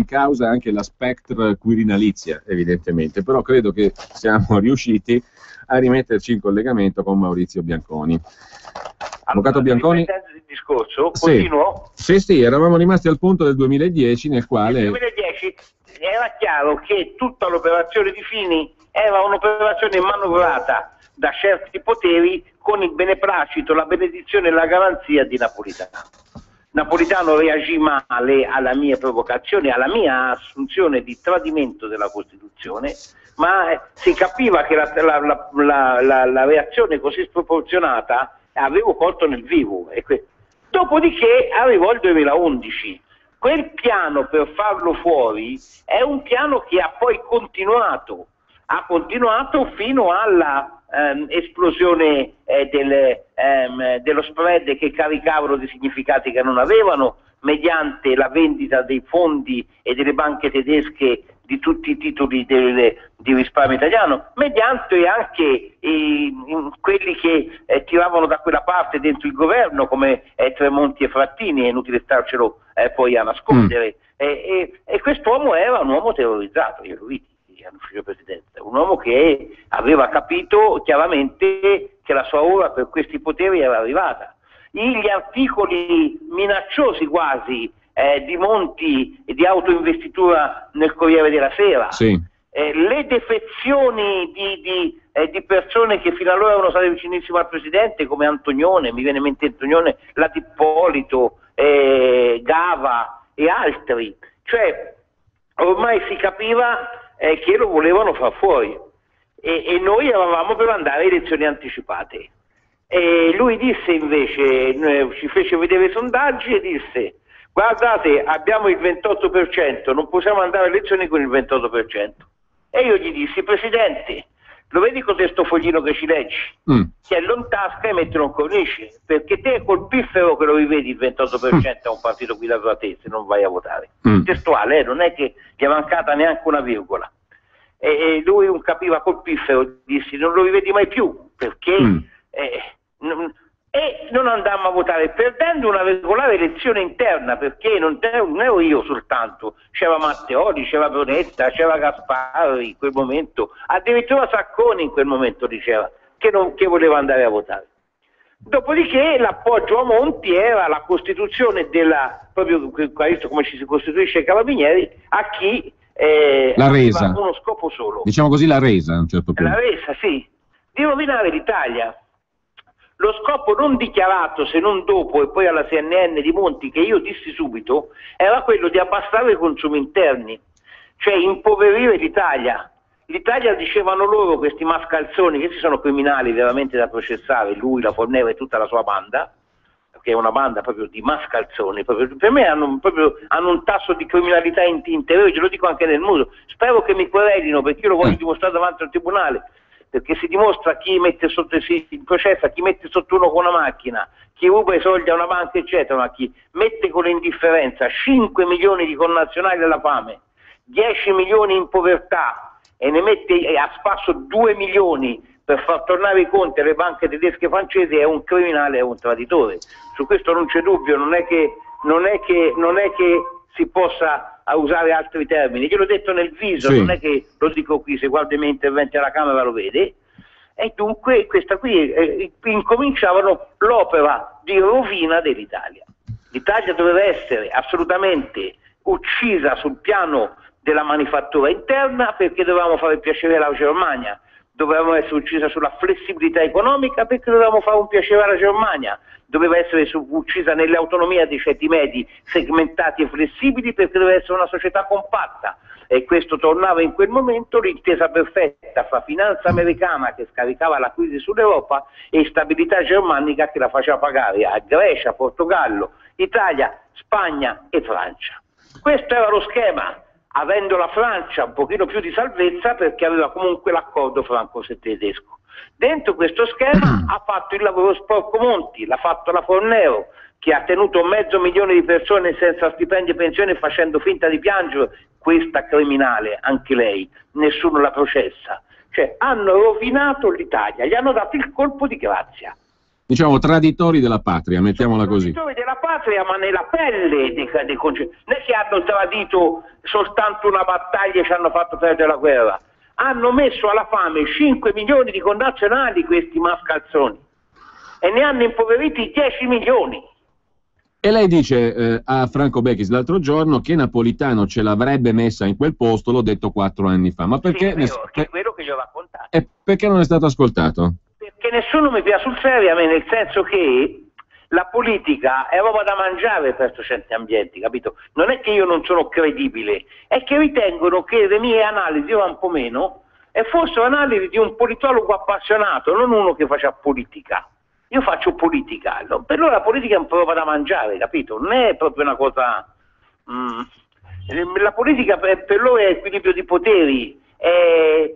S1: Causa anche la spectre quirinalizia, evidentemente, però credo che siamo riusciti a rimetterci in collegamento con Maurizio Bianconi. Avvocato Bianconi?
S3: Il discorso,
S1: sì.
S3: Continuo?
S1: Sì, eravamo rimasti al punto del 2010 nel quale...
S3: Nel 2010 era chiaro che tutta l'operazione di Fini era un'operazione manovrata da certi poteri con il beneplacito, la benedizione e la garanzia di Napolitano. Napolitano reagì male alla mia provocazione, alla mia assunzione di tradimento della Costituzione, ma si capiva che la reazione così sproporzionata avevo colto nel vivo. Dopodiché arrivò il 2011. Quel piano per farlo fuori è un piano che ha poi continuato fino alla esplosione dello spread che caricavano di significati che non avevano, mediante la vendita dei fondi e delle banche tedesche di tutti i titoli di risparmio italiano, mediante anche quelli che tiravano da quella parte dentro il governo come Tremonti e Frattini, è inutile starcelo poi a nascondere. E quest'uomo era un uomo terrorizzato, io lo vidi all'ufficio presidenza, un uomo che aveva capito chiaramente che la sua ora per questi poteri era arrivata. Gli articoli minacciosi quasi di Monti e di autoinvestitura nel Corriere della Sera,
S1: sì.
S3: Le defezioni di persone che fino allora erano state vicinissime al presidente, come Antonione, mi viene in mente Antonione, Latippolito, Gava e altri, cioè ormai si capiva che lo volevano far fuori e noi eravamo per andare a elezioni anticipate. E lui disse invece, ci fece vedere i sondaggi e disse: guardate, abbiamo il 28%, non possiamo andare a elezioni con il 28%. E io gli dissi: Presidente, lo vedi cos'è sto foglino che ci leggi? Tienilo in tasca e mettilo in cornice, perché te col piffero che lo rivedi il 28% a un partito guidato da te se non vai a votare. Testuale, non è che gli è mancata neanche una virgola. E lui non capiva col piffero, dissi: non lo rivedi mai più, perché... E non andammo a votare, perdendo una regolare elezione interna, perché non ero io soltanto, c'era Matteoli, c'era Brunetta, c'era Gasparri in quel momento, addirittura Sacconi in quel momento diceva che voleva andare a votare. Dopodiché l'appoggio a Monti era la costituzione proprio visto come ci si costituisce ai Carabinieri, a chi
S1: la resa,
S3: uno scopo solo.
S1: Diciamo così, la resa a un certo punto.
S3: La resa, sì, di rovinare l'Italia. Lo scopo non dichiarato, se non dopo e poi alla CNN di Monti, che io dissi subito, era quello di abbassare i consumi interni, cioè impoverire l'Italia. L'Italia, dicevano loro, questi mascalzoni, che ci sono criminali veramente da processare, lui, la Fornero e tutta la sua banda, che è una banda proprio di mascalzoni, per me hanno un tasso di criminalità interiore, ce lo dico anche nel muso. Spero che mi querelino, perché io lo voglio dimostrare davanti al tribunale, perché si dimostra chi mette sotto il processo, chi mette sotto uno con una macchina, chi ruba i soldi a una banca eccetera, ma chi mette con l'indifferenza 5 milioni di connazionali alla fame, 10 milioni in povertà e ne mette a spasso 2 milioni per far tornare i conti alle banche tedesche e francesi, è un criminale, è un traditore. Su questo non c'è dubbio, non è che si possa usare altri termini. Io l'ho detto nel viso, sì. Non è che lo dico qui, se guarda i miei interventi alla Camera lo vede. E dunque questa qui incominciavano l'opera di rovina dell'Italia. L'Italia doveva essere assolutamente uccisa sul piano della manifattura interna, perché dovevamo fare piacere alla Germania, dovevamo essere uccisa sulla flessibilità economica perché dovevamo fare un piacere alla Germania, doveva essere uccisa nell'autonomia dei ceti medi segmentati e flessibili perché doveva essere una società compatta, e questo tornava in quel momento l'intesa perfetta fra finanza americana che scaricava la crisi sull'Europa e stabilità germanica che la faceva pagare a Grecia, Portogallo, Italia, Spagna e Francia. Questo era lo schema, avendo la Francia un pochino più di salvezza perché aveva comunque l'accordo franco-tedesco. Dentro questo schema ha fatto il lavoro sporco Monti, l'ha fatto la Fornero, che ha tenuto 500.000 di persone senza stipendi e pensioni facendo finta di piangere, questa criminale, anche lei, nessuno la processa. Cioè hanno rovinato l'Italia, gli hanno dato il colpo di grazia.
S1: Diciamo traditori della patria, mettiamola così.
S3: Traditori della patria, ma nella pelle dei concetti. Non è che hanno tradito soltanto una battaglia e ci hanno fatto perdere la guerra. Hanno messo alla fame 5 milioni di connazionali, questi mascalzoni, e ne hanno impoveriti 10 milioni.
S1: E lei dice a Franco Bechis l'altro giorno che Napolitano ce l'avrebbe messa in quel posto, l'ho detto 4 anni fa. Ma perché?
S3: Sì, è quello che gli ho raccontato.
S1: E perché non è stato ascoltato?
S3: Perché nessuno mi piace sul serio a me, nel senso che la politica è roba da mangiare per certi ambienti, capito? Non è che io non sono credibile, è che ritengono che le mie analisi, io un po' meno, e fossero analisi di un politologo appassionato, non uno che faccia politica. Io faccio politica, no? Per loro la politica è un po' roba da mangiare, capito? Non è proprio una cosa... La politica per loro è equilibrio di poteri, è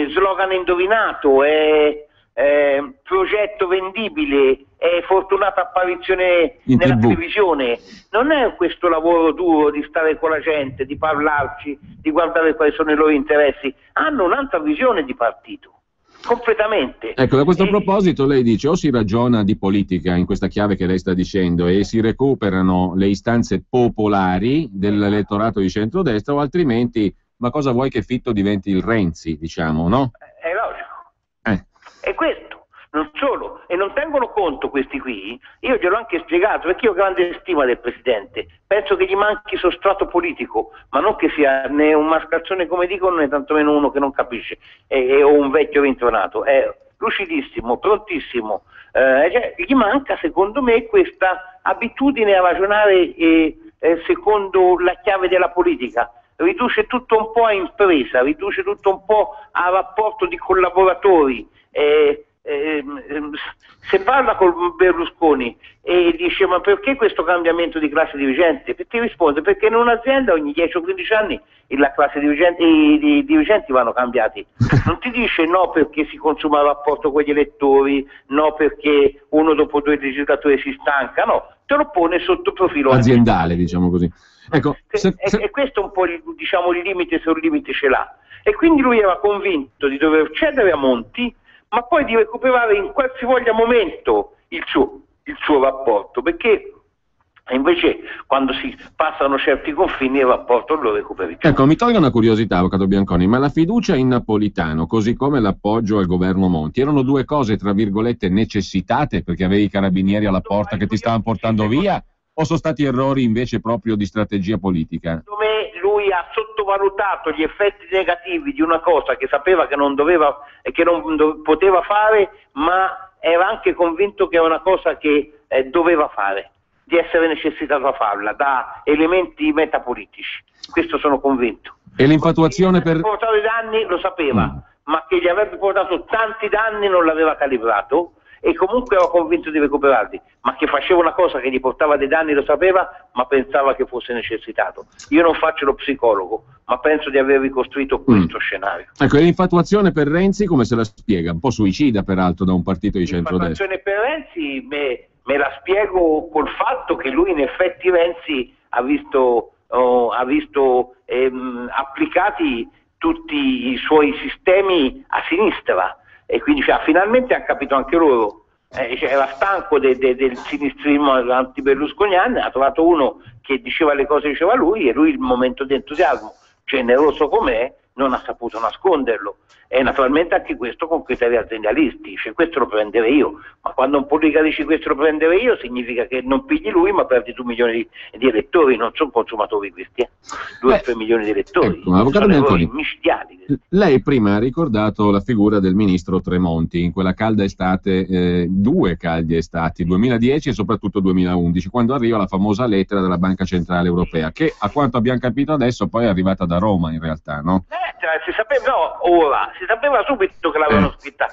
S3: slogan indovinato, è progetto vendibile, è fortunata apparizione nella televisione. Non è questo lavoro duro di stare con la gente, di parlarci, di guardare quali sono i loro interessi. Hanno un'altra visione di partito, completamente.
S1: Ecco, da questo proposito lei dice o si ragiona di politica in questa chiave che lei sta dicendo e si recuperano le istanze popolari dell'elettorato di centrodestra, o altrimenti ma cosa vuoi che Fitto diventi il Renzi, diciamo, no?
S3: È logico. E questo, non solo, e non tengono conto questi qui, io gliel'ho anche spiegato, perché io ho grande stima del Presidente, penso che gli manchi sostrato politico, ma non che sia né un mascalzone come dicono, né tantomeno uno che non capisce, o un vecchio rintronato, è lucidissimo, prontissimo, gli manca secondo me questa abitudine a ragionare secondo la chiave della politica. Riduce tutto un po' a impresa, riduce tutto un po' a rapporto di collaboratori. Se parla con Berlusconi e dice ma perché questo cambiamento di classe dirigente? Perché risponde perché in un'azienda ogni 10 o 15 anni la classe dirigente, i dirigenti vanno cambiati. Non ti dice no perché si consuma il rapporto con gli elettori, no perché uno dopo 2 legislatori si stanca, no, te lo pone sotto profilo
S1: aziendale, diciamo così. Ecco,
S3: e questo è un po' diciamo il limite, se un limite ce l'ha, e quindi lui era convinto di dover cedere a Monti, ma poi di recuperare in qualsivoglia momento il suo rapporto, perché Invece quando si passano certi confini il rapporto lo recuperi più.
S1: Ecco, mi tolga una curiosità, avvocato Bianconi, ma la fiducia in Napolitano, così come l'appoggio al governo Monti, erano due cose, tra virgolette, necessitate perché avevi i carabinieri alla porta che ti stavano portando via, o sono stati errori invece proprio di strategia politica?
S3: Secondo me lui ha sottovalutato gli effetti negativi di una cosa che sapeva che non doveva e che non poteva fare, ma era anche convinto che è una cosa che doveva fare, di essere necessitato a farla da elementi metapolitici. Questo sono convinto.
S1: E l'infatuazione per...
S3: portato i danni lo sapeva, ma che gli avrebbe portato tanti danni non l'aveva calibrato e comunque ero convinto di recuperarli, ma che faceva una cosa che gli portava dei danni lo sapeva, ma pensava che fosse necessitato. Io non faccio lo psicologo, ma penso di aver ricostruito questo scenario.
S1: Ecco, e l'infatuazione per Renzi come se la spiega? Un po' suicida peraltro da un partito di centrodestra.
S3: L'infatuazione per Renzi me la spiego col fatto che lui in effetti Renzi ha visto applicati tutti i suoi sistemi a sinistra e quindi finalmente hanno capito anche loro. Era stanco del sinistrismo anti-berlusconiano, ha trovato uno che diceva le cose che diceva lui e lui il momento di entusiasmo, generoso com'è, non ha saputo nasconderlo. E naturalmente anche questo con criteri aziendalisti, dice questo lo prenderei io, ma quando un politica dice questo lo prenderei io significa che non pigli lui ma perdi 2 milioni di elettori, non sono consumatori questi, 2-3 milioni di elettori,
S1: ecco, avvocato Bianconi,
S3: micidiali.
S1: Lei prima ha ricordato la figura del ministro Tremonti in quella calda estate, 2 calde estati, 2010 e soprattutto 2011, quando arriva la famosa lettera della Banca Centrale Europea, che a quanto abbiamo capito adesso poi è arrivata da Roma in realtà, no?
S3: Si sapeva subito che l'aveva scritta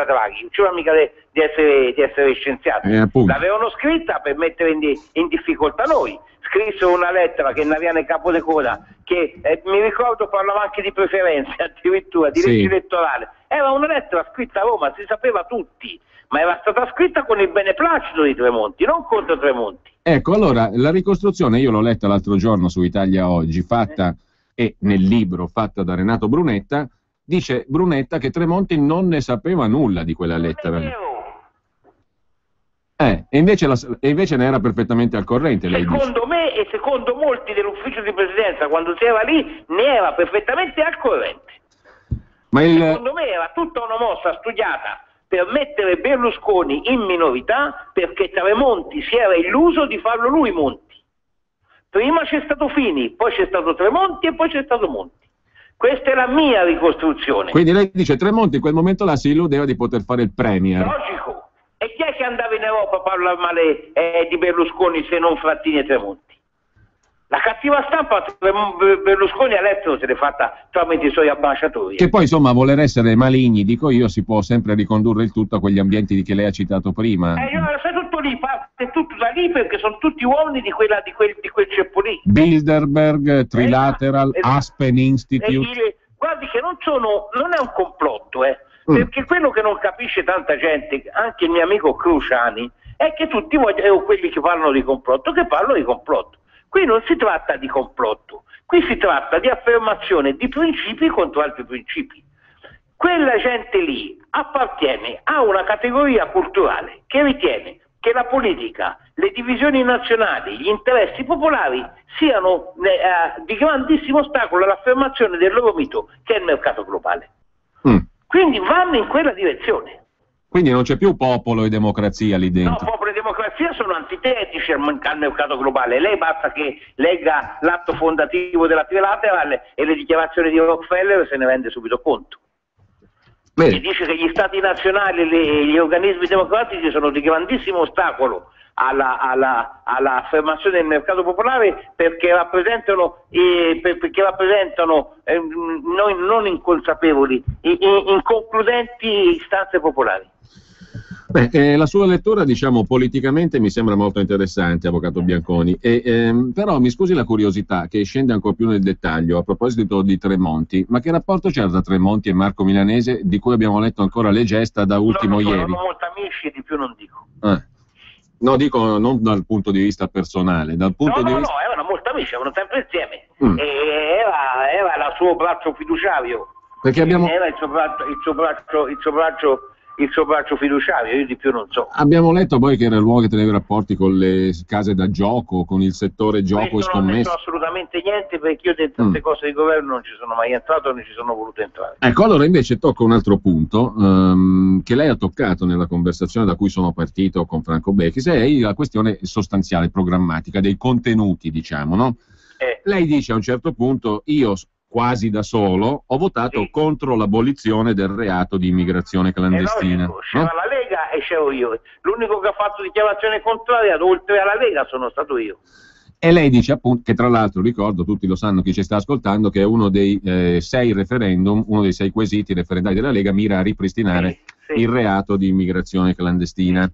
S3: Draghi, non c'era mica di essere scienziati, l'avevano scritta per mettere in difficoltà noi. Scrissero una lettera che Naviane Capodecoda, che mi ricordo parlava anche di preferenze, addirittura di legge elettorale, era una lettera scritta a Roma, si sapeva tutti, ma era stata scritta con il beneplacito di Tremonti, non contro Tremonti.
S1: Ecco, allora la ricostruzione, io l'ho letta l'altro giorno su Italia Oggi, fatta e nel libro fatta da Renato Brunetta, dice Brunetta che Tremonti non ne sapeva nulla di quella lettera. E invece ne era perfettamente al corrente, lei
S3: secondo me e secondo molti dell'ufficio di presidenza, quando si era lì, ne era perfettamente al corrente. Secondo me era tutta una mossa studiata per mettere Berlusconi in minorità, perché Tremonti si era illuso di farlo lui Monti. Prima c'è stato Fini, poi c'è stato Tremonti e poi c'è stato Monti. Questa è la mia ricostruzione.
S1: Quindi lei dice Tremonti in quel momento là si illudeva di poter fare il premier.
S3: Logico. E chi è che andava in Europa a parlare male di Berlusconi se non Frattini e Tremonti? La cattiva stampa Berlusconi all'estero se l'è fatta tramite i suoi ambasciatori.
S1: Che poi insomma a voler essere maligni, dico io, si può sempre ricondurre il tutto a quegli ambienti che lei ha citato prima.
S3: Sei tutto lì, parte tutto da lì perché sono tutti uomini di quel ceppo lì.
S1: Bilderberg, Trilateral, Aspen Institute.
S3: Guardi che non è un complotto, perché quello che non capisce tanta gente, anche il mio amico Cruciani, è che tutti quelli che parlano di complotto, che parlano di complotto. Qui non si tratta di complotto, qui si tratta di affermazione di principi contro altri principi. Quella gente lì appartiene a una categoria culturale che ritiene che la politica, le divisioni nazionali, gli interessi popolari siano di grandissimo ostacolo all'affermazione del loro mito, che è il mercato globale. Quindi vanno in quella direzione.
S1: Quindi non c'è più popolo e democrazia lì dentro.
S3: No, popolo e democrazia sono antitetici al mercato globale. Lei basta che legga l'atto fondativo della Trilateral e le dichiarazioni di Rockefeller e se ne rende subito conto. E dice che gli stati nazionali e gli organismi democratici sono di grandissimo ostacolo all'affermazione del mercato popolare perché rappresentano noi non inconsapevoli, inconcludenti istanze popolari.
S1: La sua lettura, diciamo, politicamente mi sembra molto interessante, avvocato Bianconi, però mi scusi la curiosità che scende ancora più nel dettaglio a proposito di Tremonti, ma che rapporto c'è tra Tremonti e Marco Milanese, di cui abbiamo letto ancora le gesta da ultimo ieri?
S3: Sono molto amici e di più non dico.
S1: No, dico non dal punto di vista personale, dal punto di vista...
S3: No, erano molto amici, erano sempre insieme, e era il suo braccio fiduciario.
S1: Perché abbiamo...
S3: Era il suo braccio il suo braccio fiduciario, io di più non so.
S1: Abbiamo letto poi che era l'uomo che teneva i rapporti con le case da gioco, con il settore gioco e
S3: Questo non ho detto
S1: scommesse.
S3: assolutamente niente, perché io dentro queste cose di governo non ci sono mai entrato né ci sono voluto entrare.
S1: Ecco, allora invece tocco un altro punto che lei ha toccato nella conversazione da cui sono partito con Franco Bechis, è la questione sostanziale, programmatica, dei contenuti, diciamo, no? Lei dice a un certo punto, io quasi da solo ho votato contro l'abolizione del reato di immigrazione clandestina.
S3: Logico, c'era la Lega e c'ero io. L'unico che ha fatto dichiarazione contraria, oltre alla Lega, sono stato io.
S1: E lei dice appunto che, tra l'altro, ricordo, tutti lo sanno, chi ci sta ascoltando, che è uno dei 6 referendum, uno dei 6 quesiti referendari della Lega mira a ripristinare il reato di immigrazione clandestina.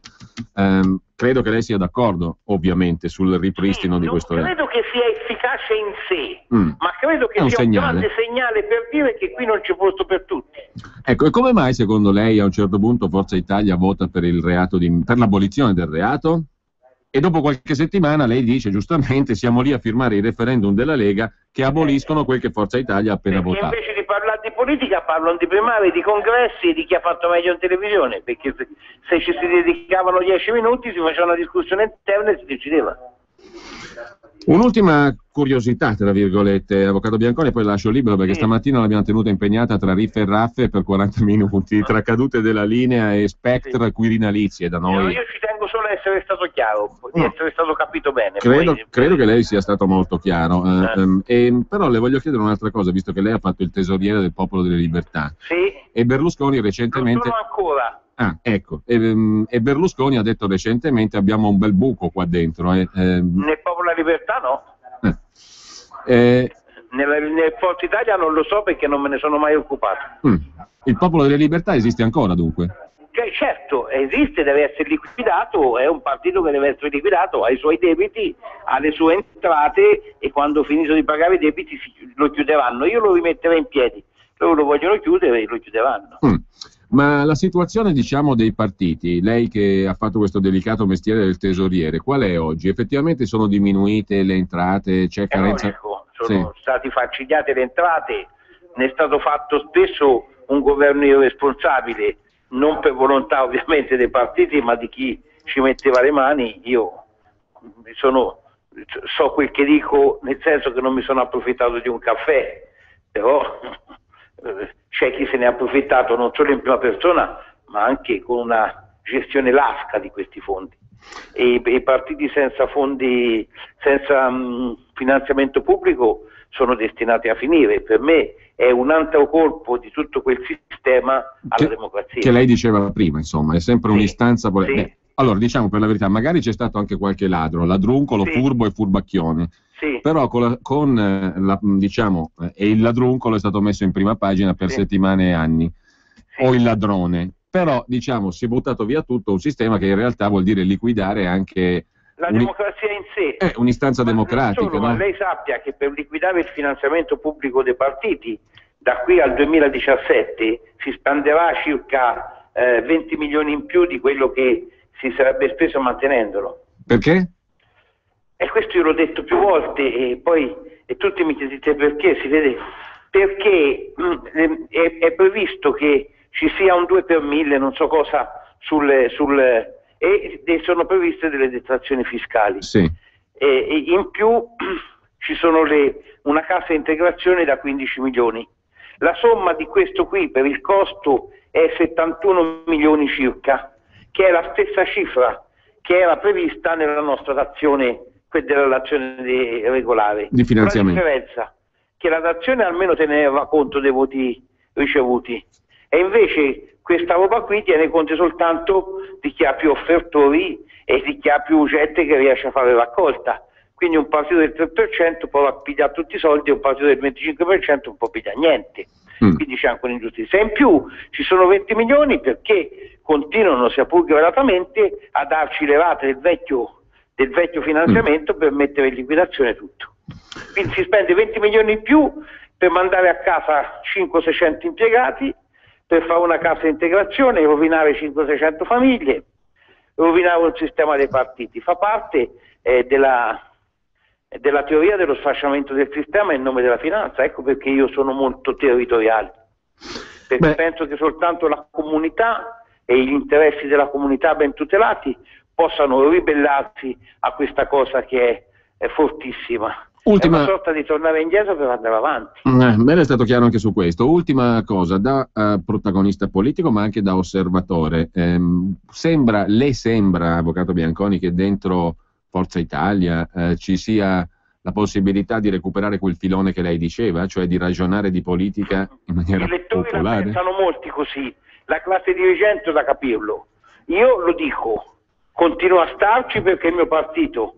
S1: Credo che lei sia d'accordo, ovviamente, sul ripristino di questo reato.
S3: Non credo che sia efficace in sé, ma credo che sia un grande segnale per dire che qui non c'è posto per tutti. Ecco,
S1: e come mai, secondo lei, a un certo punto Forza Italia vota per il reato per l'abolizione del reato? E dopo qualche settimana lei dice, giustamente, siamo lì a firmare i referendum della Lega che aboliscono quel che Forza Italia ha appena votato.
S3: Invece di parlare di politica parlano di primari, di congressi e di chi ha fatto meglio in televisione, perché se ci si dedicavano 10 minuti si faceva una discussione interna e si decideva.
S1: Un'ultima curiosità, tra virgolette, Avvocato Bianconi, poi lascio libero perché stamattina l'abbiamo tenuta impegnata tra riffe e raffe per 40 minuti, tra cadute della linea e spectre quirinalizie da noi.
S3: Io ci tengo solo a essere stato chiaro, di essere stato capito bene.
S1: Credo che lei sia stato molto chiaro, però le voglio chiedere un'altra cosa, visto che lei ha fatto il tesoriere del Popolo delle Libertà. E Berlusconi recentemente...
S3: Non sono ancora.
S1: Ecco, e Berlusconi ha detto recentemente abbiamo un bel buco qua dentro.
S3: Nel Popolo della Libertà no. Nel Forza Italia non lo so perché non me ne sono mai occupato.
S1: Il Popolo delle Libertà esiste ancora dunque?
S3: Certo, esiste, deve essere liquidato, è un partito che deve essere liquidato, ha i suoi debiti, ha le sue entrate e quando finito di pagare i debiti lo chiuderanno. Io lo rimetterei in piedi, loro lo vogliono chiudere e lo chiuderanno.
S1: Ma la situazione, diciamo, dei partiti, lei che ha fatto questo delicato mestiere del tesoriere, qual è oggi? Effettivamente sono diminuite le entrate, c'è carenza?
S3: Sono state falcidiate le entrate, ne è stato fatto spesso un governo irresponsabile, non per volontà ovviamente dei partiti, ma di chi ci metteva le mani. Io so quel che dico, nel senso che non mi sono approfittato di un caffè, però c'è chi se ne è approfittato non solo in prima persona, ma anche con una gestione lasca di questi fondi. E i partiti senza fondi, senza finanziamento pubblico sono destinati a finire. Per me è un altro colpo di tutto quel sistema alla democrazia. Che
S1: lei diceva prima, insomma, è sempre un'istanza. Allora, diciamo per la verità, magari c'è stato anche qualche ladruncolo, furbo e furbacchione. Però diciamo, il ladruncolo è stato messo in prima pagina per settimane e anni, o il ladrone. Però, diciamo, si è buttato via tutto un sistema che in realtà vuol dire liquidare anche
S3: la democrazia in sé.
S1: Un'istanza democratica.
S3: Ma lei sappia che per liquidare il finanziamento pubblico dei partiti, da qui al 2017 si spenderà circa 20 milioni in più di quello che si sarebbe speso mantenendolo.
S1: Perché?
S3: E questo io l'ho detto più volte e tutti mi chiedete perché, si vede, perché è previsto che ci sia un 2 per 1000, non so cosa, e sono previste delle detrazioni fiscali. E in più ci sono una cassa integrazione da 15 milioni. La somma di questo qui per il costo è 71 milioni circa, che è la stessa cifra che era prevista nella nostra dazione, della relazione regolare.
S1: Di finanziamento.
S3: La differenza che la dazione almeno teneva conto dei voti ricevuti e invece questa roba qui tiene conto soltanto di chi ha più offertori e di chi ha più gente che riesce a fare raccolta. Quindi un partito del 3% può pigliare tutti i soldi e un partito del 25% non può pigliare niente. Quindi c'è anche un'ingiustizia. In più ci sono 20 milioni perché continuano, sia pur gradatamente, a darci le rate del vecchio finanziamento per mettere in liquidazione tutto. Quindi si spende 20 milioni in più per mandare a casa 500-600 impiegati, per fare una cassa integrazione, rovinare 500-600 famiglie, rovinare un sistema dei partiti. Fa parte della teoria dello sfasciamento del sistema in nome della finanza. Ecco perché io sono molto territoriale, perché penso che soltanto la comunità e gli interessi della comunità ben tutelati possano ribellarsi a questa cosa che è fortissima. È una sorta di tornare indietro per andare avanti.
S1: Bene, è stato chiaro anche su questo. Ultima cosa, da protagonista politico ma anche da osservatore. Le sembra, avvocato Bianconi, che dentro Forza Italia ci sia la possibilità di recuperare quel filone che lei diceva, cioè di ragionare di politica in maniera
S3: I lettori
S1: popolare?
S3: la pensano molti così, la classe dirigente da capirlo. Io lo dico, continuo a starci perché il mio partito,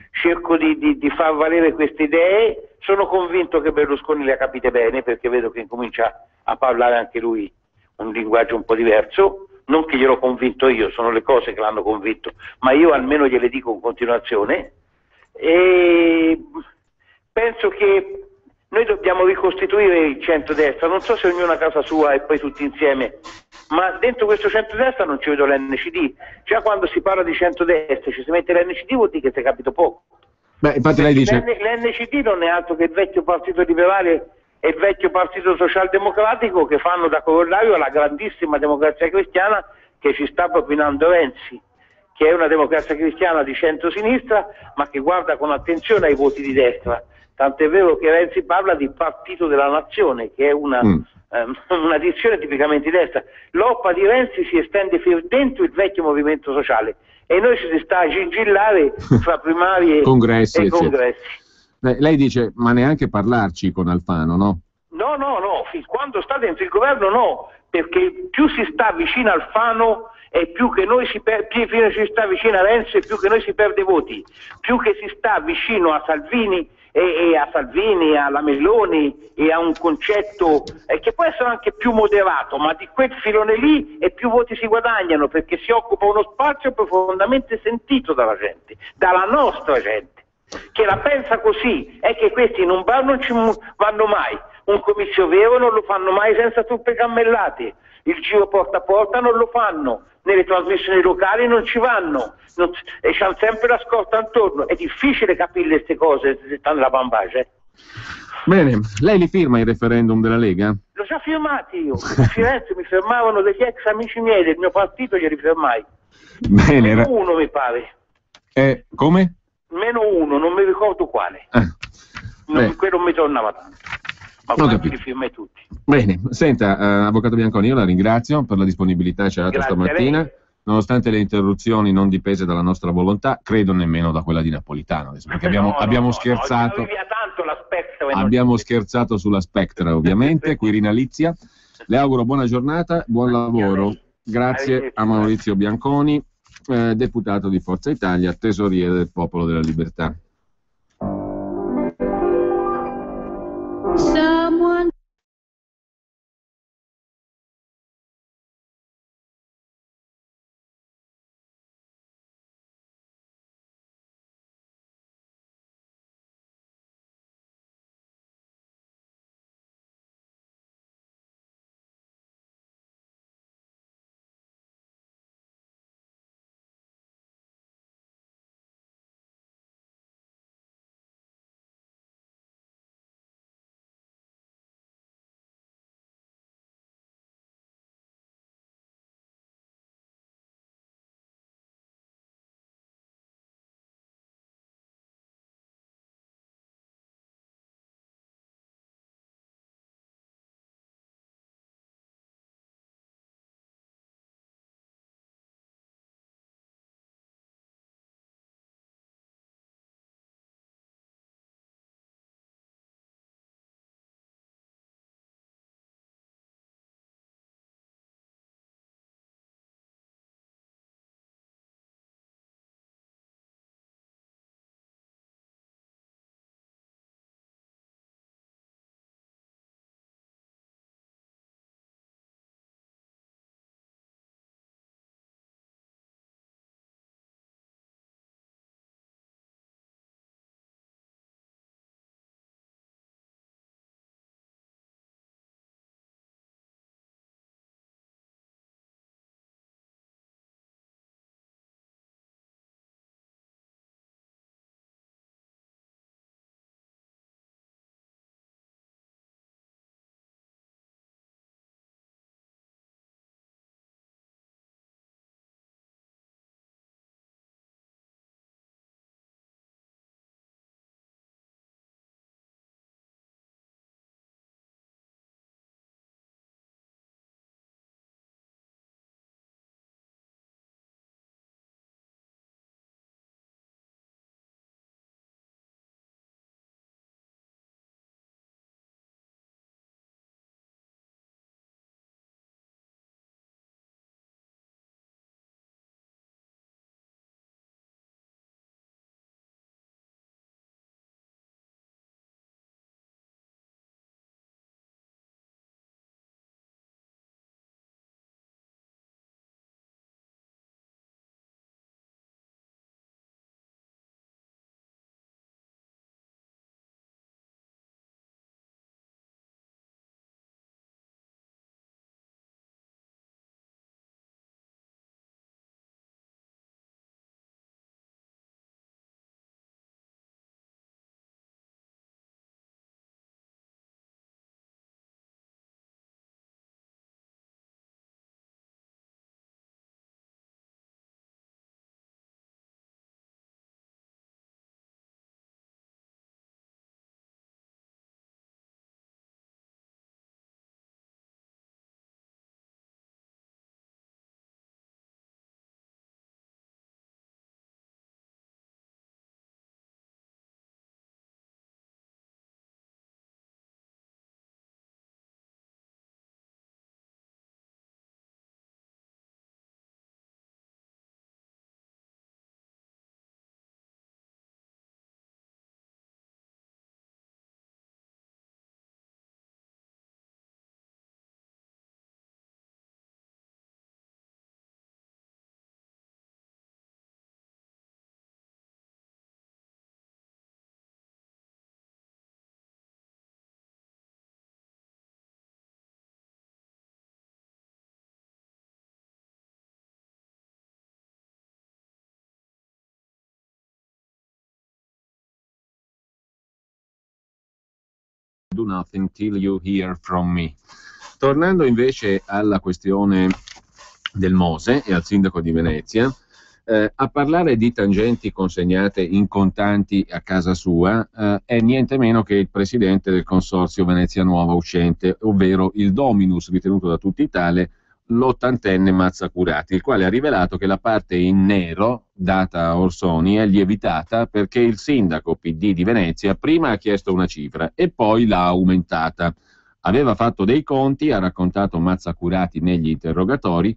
S3: cerco di far valere queste idee, sono convinto che Berlusconi le ha capite bene perché vedo che incomincia a parlare anche lui un linguaggio un po' diverso, non che gliel'ho convinto io, sono le cose che l'hanno convinto, ma io almeno gliele dico in continuazione e penso che noi dobbiamo ricostituire il centrodestra, non so se ognuno a casa sua e poi tutti insieme, ma dentro questo centrodestra non ci vedo l'NCD. Già quando si parla di centrodestra ci si mette l'NCD vuol dire che si è capito poco.
S1: Beh, infatti lei dice...
S3: L'NCD non è altro che il vecchio partito liberale e il vecchio partito socialdemocratico che fanno da corollario alla grandissima democrazia cristiana che ci sta propinando Renzi, che è una democrazia cristiana di centro-sinistra ma che guarda con attenzione ai voti di destra. Tant'è vero che Renzi parla di partito della nazione, che è una dizione tipicamente di destra. L'oppa di Renzi si estende dentro il vecchio movimento sociale e noi ci si sta a gingillare fra primarie
S1: congressi,
S3: e congressi.
S1: Lei dice, ma neanche parlarci con Alfano, no?
S3: No, fin quando sta dentro il governo no, perché più si sta vicino al Alfano e più che noi si sta vicino a Renzi e più che noi si perde voti, più che si sta vicino a Salvini e a Salvini, alla Meloni e a un concetto che può essere anche più moderato, ma di quel filone lì e più voti si guadagnano perché si occupa uno spazio profondamente sentito dalla gente, dalla nostra gente, che la pensa così, è che questi non ci vanno mai, un comizio vero non lo fanno mai senza truppe cammellate, il giro porta a porta non lo fanno, nelle trasmissioni locali non ci vanno, e c'hanno sempre la scorta intorno, è difficile capire queste cose se stanno nella bambagia.
S1: Bene, lei li firma il referendum della Lega?
S3: L'ho già firmati io, a Firenze mi fermavano degli ex amici miei del mio partito, glieli firmai.
S1: Bene,
S3: Meno uno mi pare.
S1: Come?
S3: Meno uno, non mi ricordo quale. Quello mi tornava tanto. Ma quanti li firmai tutti.
S1: Bene, senta, avvocato Bianconi, io la ringrazio per la disponibilità che ci ha dato stamattina. Nonostante le interruzioni non dipese dalla nostra volontà, credo nemmeno da quella di Napolitano, adesso, perché abbiamo scherzato. Abbiamo scherzato sulla Spectra, ovviamente, Quirina Lizia. Le auguro buona giornata, buon lavoro. Grazie a Maurizio Bianconi, deputato di Forza Italia, tesoriere del Popolo della Libertà. do nothing till you hear from me. Tornando invece alla questione del Mose e al sindaco di Venezia, a parlare di tangenti consegnate in contanti a casa sua è niente meno che il presidente del consorzio Venezia Nuova uscente, ovvero il dominus ritenuto da tutti tale, l'80enne Mazzacurati, il quale ha rivelato che la parte in nero data a Orsoni è lievitata perché il sindaco PD di Venezia prima ha chiesto una cifra e poi l'ha aumentata. Aveva fatto dei conti, ha raccontato Mazzacurati negli interrogatori,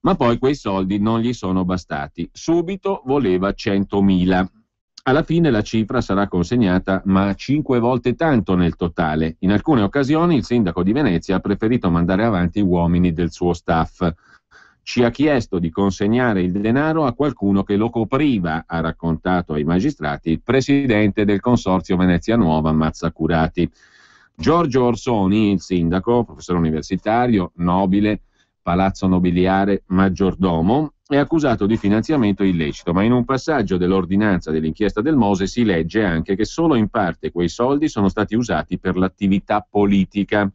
S1: ma poi quei soldi non gli sono bastati. Subito voleva 100.000. Alla fine la cifra sarà consegnata, ma 5 volte tanto nel totale. In alcune occasioni il sindaco di Venezia ha preferito mandare avanti uomini del suo staff. Ci ha chiesto di consegnare il denaro a qualcuno che lo copriva, ha raccontato ai magistrati il presidente del consorzio Venezia Nuova, Mazzacurati. Giorgio Orsoni, il sindaco, professore universitario, nobile, palazzo nobiliare, maggiordomo, è accusato di finanziamento illecito, ma in un passaggio dell'ordinanza dell'inchiesta del Mose si legge anche che solo in parte quei soldi sono stati usati per l'attività politica.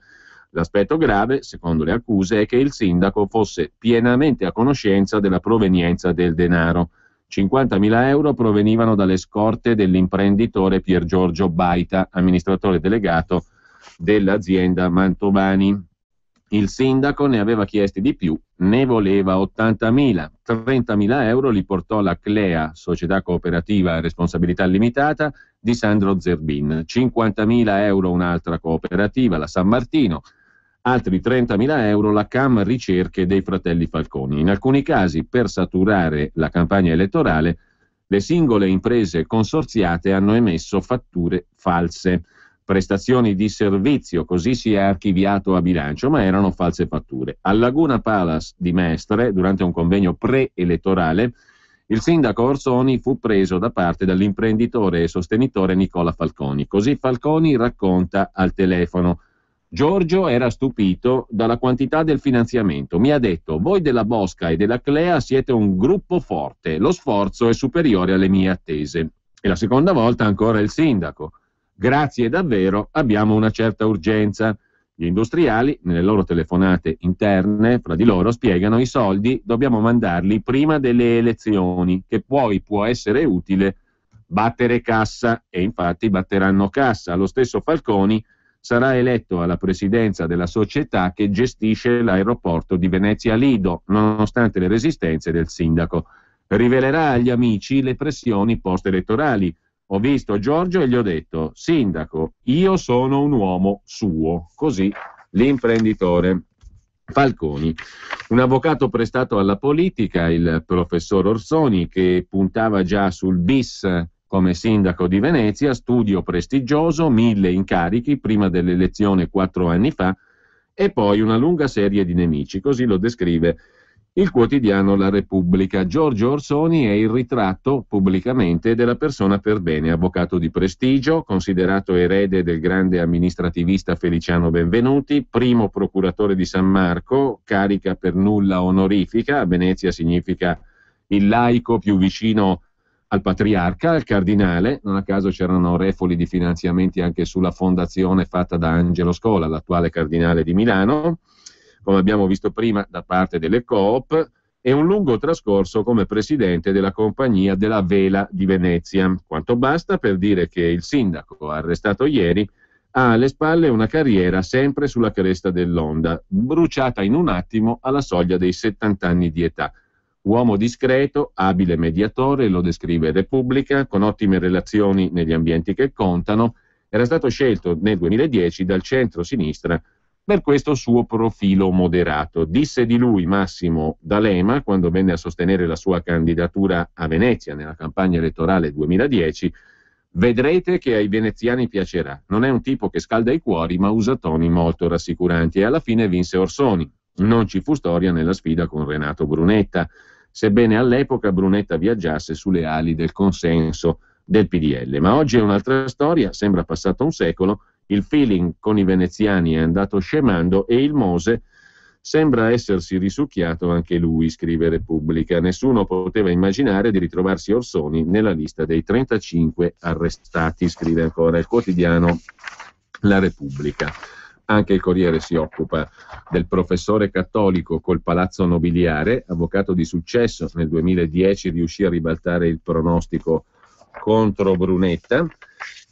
S1: L'aspetto grave, secondo le accuse, è che il sindaco fosse pienamente a conoscenza della provenienza del denaro. 50.000 euro provenivano dalle scorte dell'imprenditore Pier Giorgio Baita, amministratore delegato dell'azienda Mantovani. Il sindaco ne aveva chiesti di più, ne voleva 80.000, 30.000 euro li portò la Clea, società cooperativa a responsabilità limitata, di Sandro Zerbin, 50.000 euro un'altra cooperativa, la San Martino, altri 30.000 euro la Cam Ricerche dei fratelli Falconi. In alcuni casi, per saturare la campagna elettorale, le singole imprese consorziate hanno emesso fatture false. Prestazioni di servizio, così si è archiviato a bilancio, ma erano false fatture. Al Laguna Palace di Mestre, durante un convegno preelettorale, il sindaco Orsoni fu preso da parte dall'imprenditore e sostenitore Nicola Falconi. Così Falconi racconta al telefono: Giorgio era stupito dalla quantità del finanziamento. Mi ha detto: voi della Bosca e della Clea siete un gruppo forte, lo sforzo è superiore alle mie attese. E la seconda volta ancora il sindaco: grazie davvero, abbiamo una certa urgenza. Gli industriali, nelle loro telefonate interne, fra di loro, spiegano: i soldi dobbiamo mandarli prima delle elezioni, che poi può essere utile battere cassa, e infatti batteranno cassa. Lo stesso Falconi sarà eletto alla presidenza della società che gestisce l'aeroporto di Venezia Lido, nonostante le resistenze del sindaco. Rivelerà agli amici le pressioni post-elettorali. Ho visto Giorgio e gli ho detto: sindaco, io sono un uomo suo. Così l'imprenditore Falconi. Un avvocato prestato alla politica, il professor Orsoni, che puntava già sul bis come sindaco di Venezia, studio prestigioso, 1000 incarichi prima dell'elezione 4 anni fa, e poi una lunga serie di nemici. Così lo descrive il quotidiano La Repubblica. Giorgio Orsoni è il ritratto pubblicamente della persona per bene, avvocato di prestigio, considerato erede del grande amministrativista Feliciano Benvenuti, primo procuratore di San Marco, carica per nulla onorifica. A Venezia significa il laico più vicino al patriarca, al cardinale. Non a caso c'erano refoli di finanziamenti anche sulla fondazione fatta da Angelo Scola, l'attuale cardinale di Milano, come abbiamo visto prima, da parte delle Coop, e un lungo trascorso come presidente della Compagnia della Vela di Venezia. Quanto basta per dire che il sindaco arrestato ieri ha alle spalle una carriera sempre sulla cresta dell'onda, bruciata in un attimo alla soglia dei 70 anni di età. Uomo discreto, abile mediatore, lo descrive Repubblica, con ottime relazioni negli ambienti che contano, era stato scelto nel 2010 dal centro-sinistra per questo suo profilo moderato. Disse di lui Massimo D'Alema, quando venne a sostenere la sua candidatura a Venezia nella campagna elettorale 2010, vedrete che ai veneziani piacerà. Non è un tipo che scalda i cuori, ma usa toni molto rassicuranti. E alla fine vinse Orsoni. Non ci fu storia nella sfida con Renato Brunetta, sebbene all'epoca Brunetta viaggiasse sulle ali del consenso del PDL. Ma oggi è un'altra storia, sembra passato un secolo. Il feeling con i veneziani è andato scemando e il Mose sembra essersi risucchiato anche lui, scrive Repubblica. Nessuno poteva immaginare di ritrovarsi Orsoni nella lista dei 35 arrestati, scrive ancora il quotidiano La Repubblica. Anche il Corriere si occupa del professore cattolico col palazzo nobiliare, avvocato di successo, nel 2010 riuscì a ribaltare il pronostico contro Brunetta,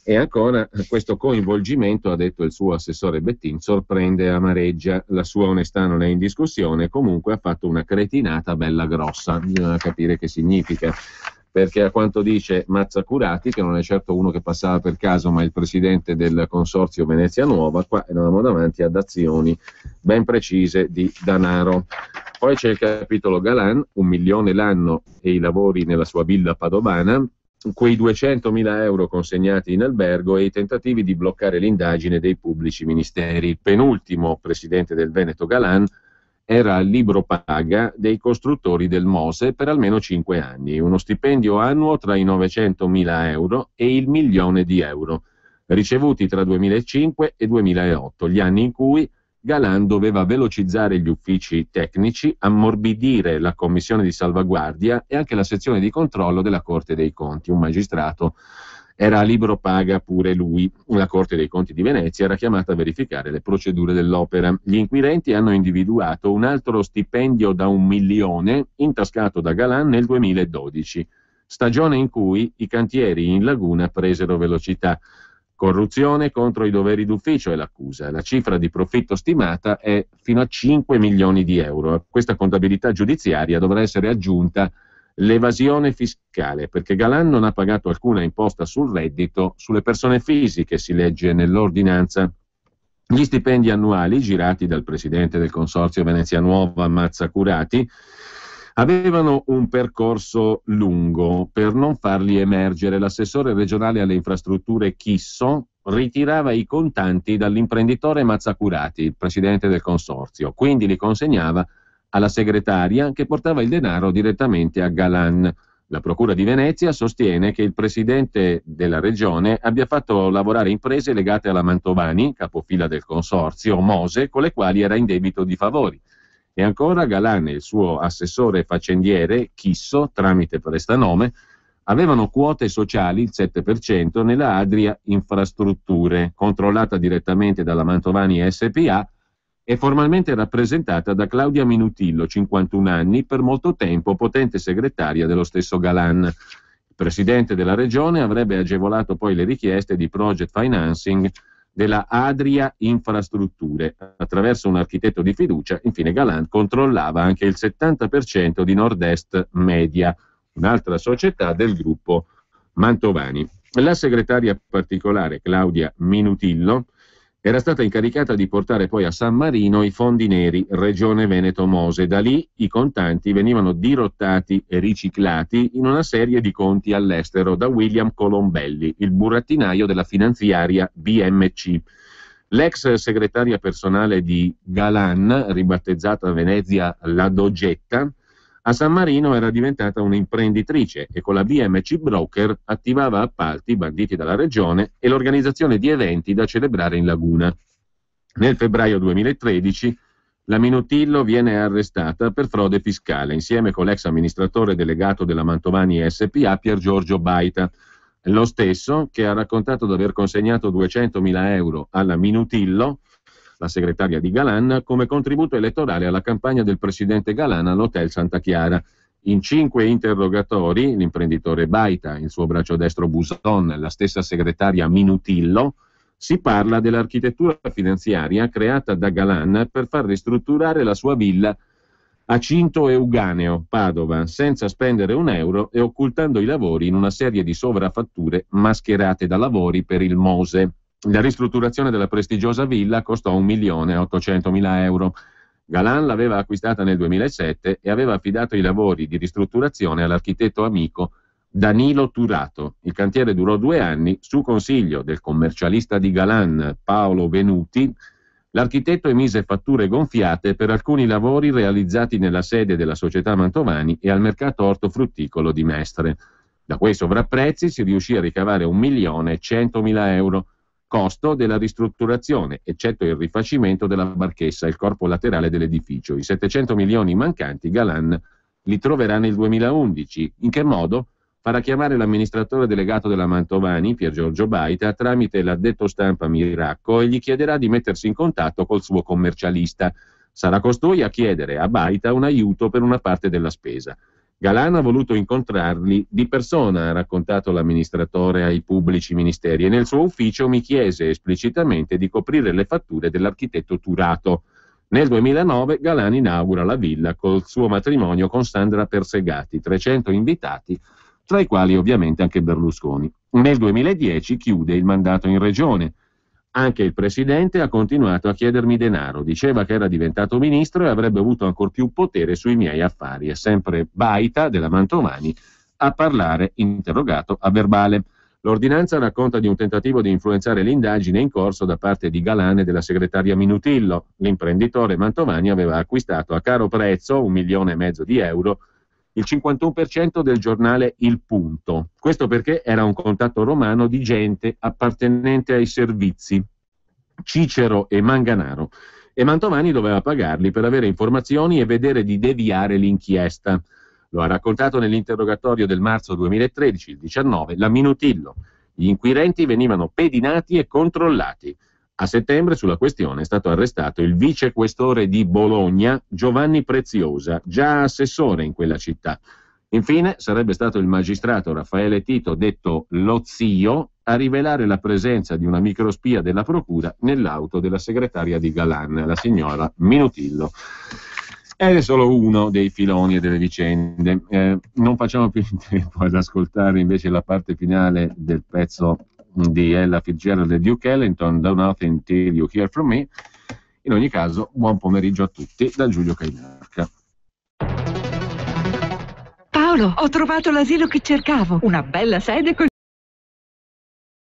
S1: e ancora questo coinvolgimento, ha detto il suo assessore Bettin, sorprende e amareggia. La sua onestà non è in discussione, comunque ha fatto una cretinata bella grossa, bisogna capire che significa, perché a quanto dice Mazzacurati, che non è certo uno che passava per caso ma il presidente del consorzio Venezia Nuova, qua eravamo davanti ad azioni ben precise di denaro. Poi c'è il capitolo Galan, 1 milione l'anno e i lavori nella sua villa padovana, quei 200.000 euro consegnati in albergo e i tentativi di bloccare l'indagine dei pubblici ministeri. Il penultimo presidente del Veneto Galan era al libro paga dei costruttori del Mose per almeno 5 anni, uno stipendio annuo tra i 900.000 euro e il 1.000.000 di euro, ricevuti tra 2005 e 2008, gli anni in cui Galan doveva velocizzare gli uffici tecnici, ammorbidire la commissione di salvaguardia e anche la sezione di controllo della Corte dei Conti. Un magistrato era a libro paga pure lui. La Corte dei Conti di Venezia era chiamata a verificare le procedure dell'opera. Gli inquirenti hanno individuato un altro stipendio da 1 milione intascato da Galan nel 2012, stagione in cui i cantieri in laguna presero velocità. Corruzione contro i doveri d'ufficio è l'accusa. La cifra di profitto stimata è fino a 5 milioni di euro. A questa contabilità giudiziaria dovrà essere aggiunta l'evasione fiscale, perché Galan non ha pagato alcuna imposta sul reddito sulle persone fisiche, si legge nell'ordinanza. Gli stipendi annuali, girati dal presidente del consorzio Venezia Nuova, Mazzacurati, avevano un percorso lungo per non farli emergere. L'assessore regionale alle infrastrutture Chisso ritirava i contanti dall'imprenditore Mazzacurati, il presidente del consorzio, quindi li consegnava alla segretaria che portava il denaro direttamente a Galan. La Procura di Venezia sostiene che il presidente della regione abbia fatto lavorare imprese legate alla Mantovani, capofila del consorzio Mose, con le quali era in debito di favori. E ancora Galan e il suo assessore faccendiere Chisso, tramite prestanome, avevano quote sociali, il 7%, nella Adria Infrastrutture, controllata direttamente dalla Mantovani SPA e formalmente rappresentata da Claudia Minutillo, 51 anni, per molto tempo potente segretaria dello stesso Galan. Il presidente della regione avrebbe agevolato poi le richieste di project financing della Adria Infrastrutture attraverso un architetto di fiducia. Infine Galan controllava anche il 70% di Nord-Est Media, un'altra società del gruppo Mantovani. La segretaria particolare Claudia Minutillo era stata incaricata di portare poi a San Marino i fondi neri Regione Veneto Mose. Da lì i contanti venivano dirottati e riciclati in una serie di conti all'estero da William Colombelli, il burattinaio della finanziaria BMC. L'ex segretaria personale di Galan, ribattezzata a Venezia la Dogetta, a San Marino era diventata un'imprenditrice e con la BMC Broker attivava appalti banditi dalla regione e l'organizzazione di eventi da celebrare in laguna. Nel febbraio 2013 la Minutillo viene arrestata per frode fiscale insieme con l'ex amministratore delegato della Mantovani SPA Pier Giorgio Baita, lo stesso che ha raccontato di aver consegnato 200.000 euro alla Minutillo, la segretaria di Galan, come contributo elettorale alla campagna del presidente Galan all'Hotel Santa Chiara. In 5 interrogatori, l'imprenditore Baita, il suo braccio destro Buson, la stessa segretaria Minutillo, si parla dell'architettura finanziaria creata da Galan per far ristrutturare la sua villa a Cinto Euganeo, Padova, senza spendere un euro e occultando i lavori in una serie di sovrafatture mascherate da lavori per il Mose. La ristrutturazione della prestigiosa villa costò 1.800.000 euro. Galan l'aveva acquistata nel 2007 e aveva affidato i lavori di ristrutturazione all'architetto amico Danilo Turato. Il cantiere durò 2 anni. Su consiglio del commercialista di Galan, Paolo Venuti, l'architetto emise fatture gonfiate per alcuni lavori realizzati nella sede della società Mantovani e al mercato ortofrutticolo di Mestre. Da quei sovrapprezzi si riuscì a ricavare 1.100.000 euro. Costo della ristrutturazione, eccetto il rifacimento della barchessa, il corpo laterale dell'edificio. I 700 milioni mancanti Galan li troverà nel 2011. In che modo? farà chiamare l'amministratore delegato della Mantovani, Pier Giorgio Baita, tramite l'addetto stampa Miracco, e gli chiederà di mettersi in contatto col suo commercialista. Sarà costui a chiedere a Baita un aiuto per una parte della spesa. Galan ha voluto incontrarli di persona, ha raccontato l'amministratore ai pubblici ministeri, e nel suo ufficio mi chiese esplicitamente di coprire le fatture dell'architetto Turato. Nel 2009 Galan inaugura la villa col suo matrimonio con Sandra Persegati, 300 invitati, tra i quali ovviamente anche Berlusconi. Nel 2010 chiude il mandato in regione. Anche il presidente ha continuato a chiedermi denaro, diceva che era diventato ministro e avrebbe avuto ancor più potere sui miei affari. È sempre Baita della Mantovani a parlare, interrogato a verbale. L'ordinanza racconta di un tentativo di influenzare l'indagine in corso da parte di Galan e della segretaria Minutillo. L'imprenditore Mantovani aveva acquistato a caro prezzo, 1,5 milioni di euro, il 51% del giornale Il Punto. Questo perché era un contatto romano di gente appartenente ai servizi, Cicero e Manganaro, e Mantovani doveva pagarli per avere informazioni e vedere di deviare l'inchiesta. Lo ha raccontato nell'interrogatorio del marzo 2013, il 19, la Minutillo. Gli inquirenti venivano pedinati e controllati. A settembre sulla questione è stato arrestato il vicequestore di Bologna, Giovanni Preziosa, già assessore in quella città. Infine sarebbe stato il magistrato Raffaele Tito, detto lo zio, a rivelare la presenza di una microspia della procura nell'auto della segretaria di Galan, la signora Minutillo. Ed è solo uno dei filoni e delle vicende. Non facciamo più in tempo ad ascoltare invece la parte finale del pezzo di Ella Fitzgerald e Duke Ellington, Do Nothing Till You Hear From Me. In ogni caso, buon pomeriggio a tutti da Giulio Cainarca.
S4: Paolo, ho trovato l'asilo che cercavo, una bella sede col